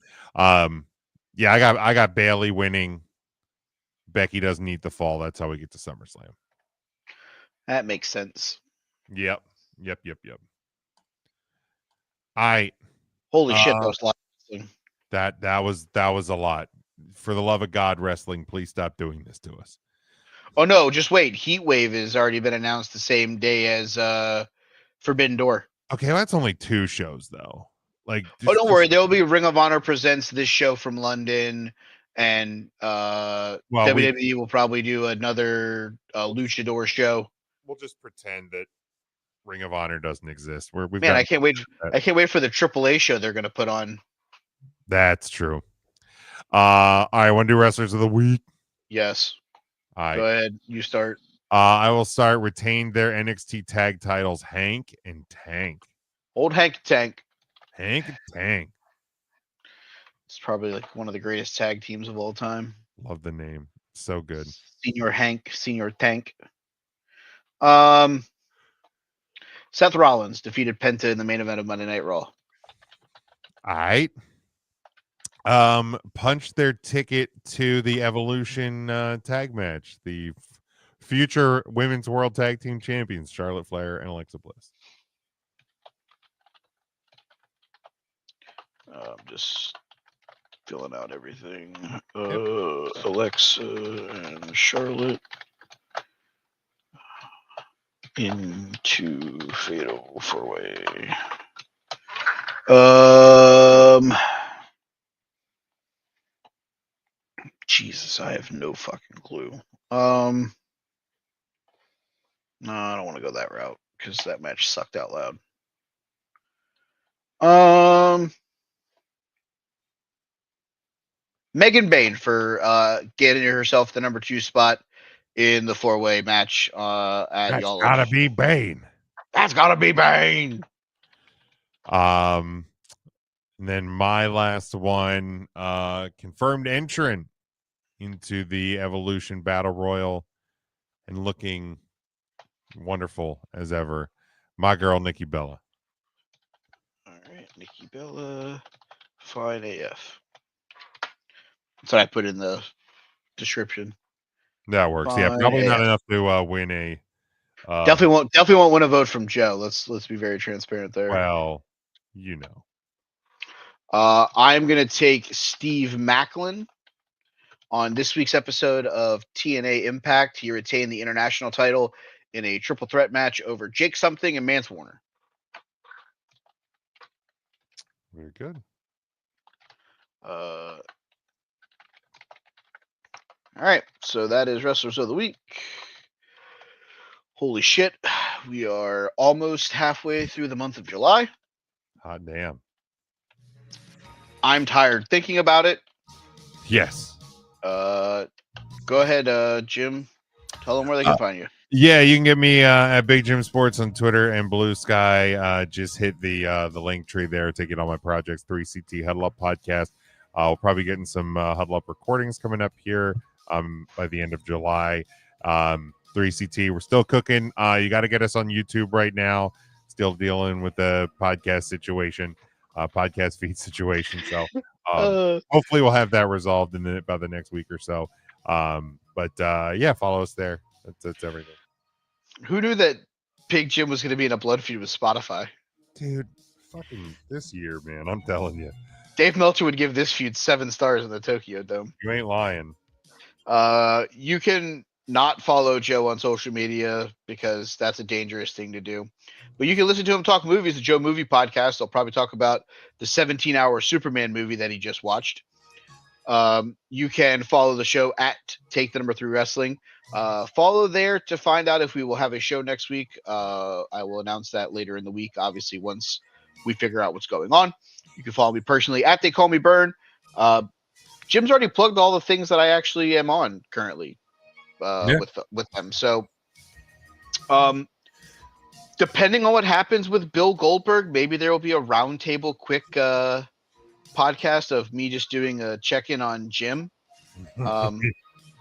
yeah, I got Bayley winning. Becky doesn't need the fall. That's how we get to SummerSlam. That makes sense. Yep. Holy shit, that was a lot. That was a lot. For the love of God, wrestling, please stop doing this to us. Oh no, just wait. Heat Wave has already been announced the same day as Forbidden Door. Okay, well, that's only 2 shows though. Like, don't worry, there will be Ring of Honor presents this show from London, and WWE will probably do another Luchador show. We'll just pretend that Ring of Honor doesn't exist. I can't wait. I can't wait for the AAA show they're going to put on. That's true. All right, want to do Wrestlers of the Week? Yes. All right. Go ahead. You start. I will start. Retained their NXT tag titles, Hank and Tank. Old Hank Tank. Hank and Tank. It's probably like one of the greatest tag teams of all time. Love the name. So good. Senior Hank, Senior Tank. Seth Rollins defeated Penta in the main event of Monday Night Raw. All right. Punched their ticket to the Evolution tag match. The future Women's World Tag Team Champions, Charlotte Flair and Alexa Bliss. I'm just filling out everything. Alexa and Charlotte into Fatal 4-Way. Jesus, I have no fucking clue. No, I don't want to go that route because that match sucked out loud. Megan Bayne for getting herself the number 2 spot in the 4-Way match at Y'all. That's gotta be Bayne. That's gotta be Bayne. And then my last one, confirmed entrant into the Evolution Battle Royal and looking wonderful as ever. My girl, Nikki Bella. All right, Nikki Bella, fine AF. That's what I put in the description. That works. Fine, yeah, probably not enough to win a. Definitely won't win a vote from Joe. Let's be very transparent there. Well, you know. I'm gonna take Steve Maclin On this week's episode of TNA Impact, he retained the international title in a triple threat match over Jake Something and Mance Warner. Very good. All right, so that is Wrestlers of the Week. Holy shit, we are almost halfway through the month of July. Hot damn. I'm tired thinking about it. Yes. Go ahead, Jim. Tell them where they can find you. Yeah, you can get me at Big Jim Sports on Twitter and Blue Sky. Just hit the link tree there to get all my projects. 3CT Huddle Up podcast. We'll probably getting some Huddle Up recordings coming up here by the end of July. 3CT, we're still cooking. You got to get us on YouTube right now. Still dealing with the podcast situation, podcast feed situation. So hopefully we'll have that resolved by the next week or so. But yeah, follow us there. That's everything. Who knew that Big Jim was going to be in a blood feud with Spotify? Dude, fucking this year, man. I'm telling you. Dave Meltzer would give this feud 7 stars in the Tokyo Dome. You ain't lying. You can not follow Joe on social media because that's a dangerous thing to do. But you can listen to him talk movies, the Joe Movie Podcast. They'll probably talk about the 17-hour Superman movie that he just watched. You can follow the show at Take the Number 3 Wrestling. Follow there to find out if we will have a show next week. I will announce that later in the week, obviously, once we figure out what's going on. You can follow me personally at They Call Me Burn. Jim's already plugged all the things that I actually am on currently with them. So, depending on what happens with Bill Goldberg, maybe there will be a roundtable quick podcast of me just doing a check-in on Jim.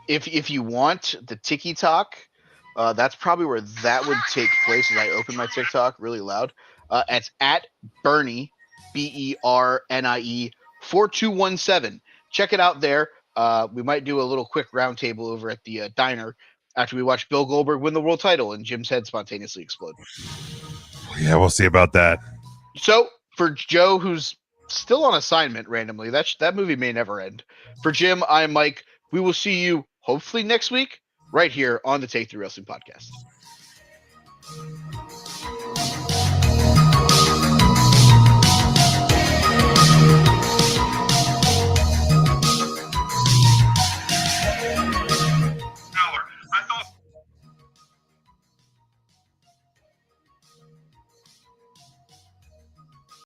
If you want the Tiki Talk, that's probably where that would take place. As I open my TikTok really loud, it's at Bernie BERNIE 4217. Check it out there. We might do a little quick roundtable over at the diner after we watch Bill Goldberg win the world title and Jim's head spontaneously explode. Yeah, we'll see about that. So for Joe, who's still on assignment randomly, that movie may never end. For Jim, I'm Mike. We will see you hopefully next week right here on the Take 3 Wrestling Podcast.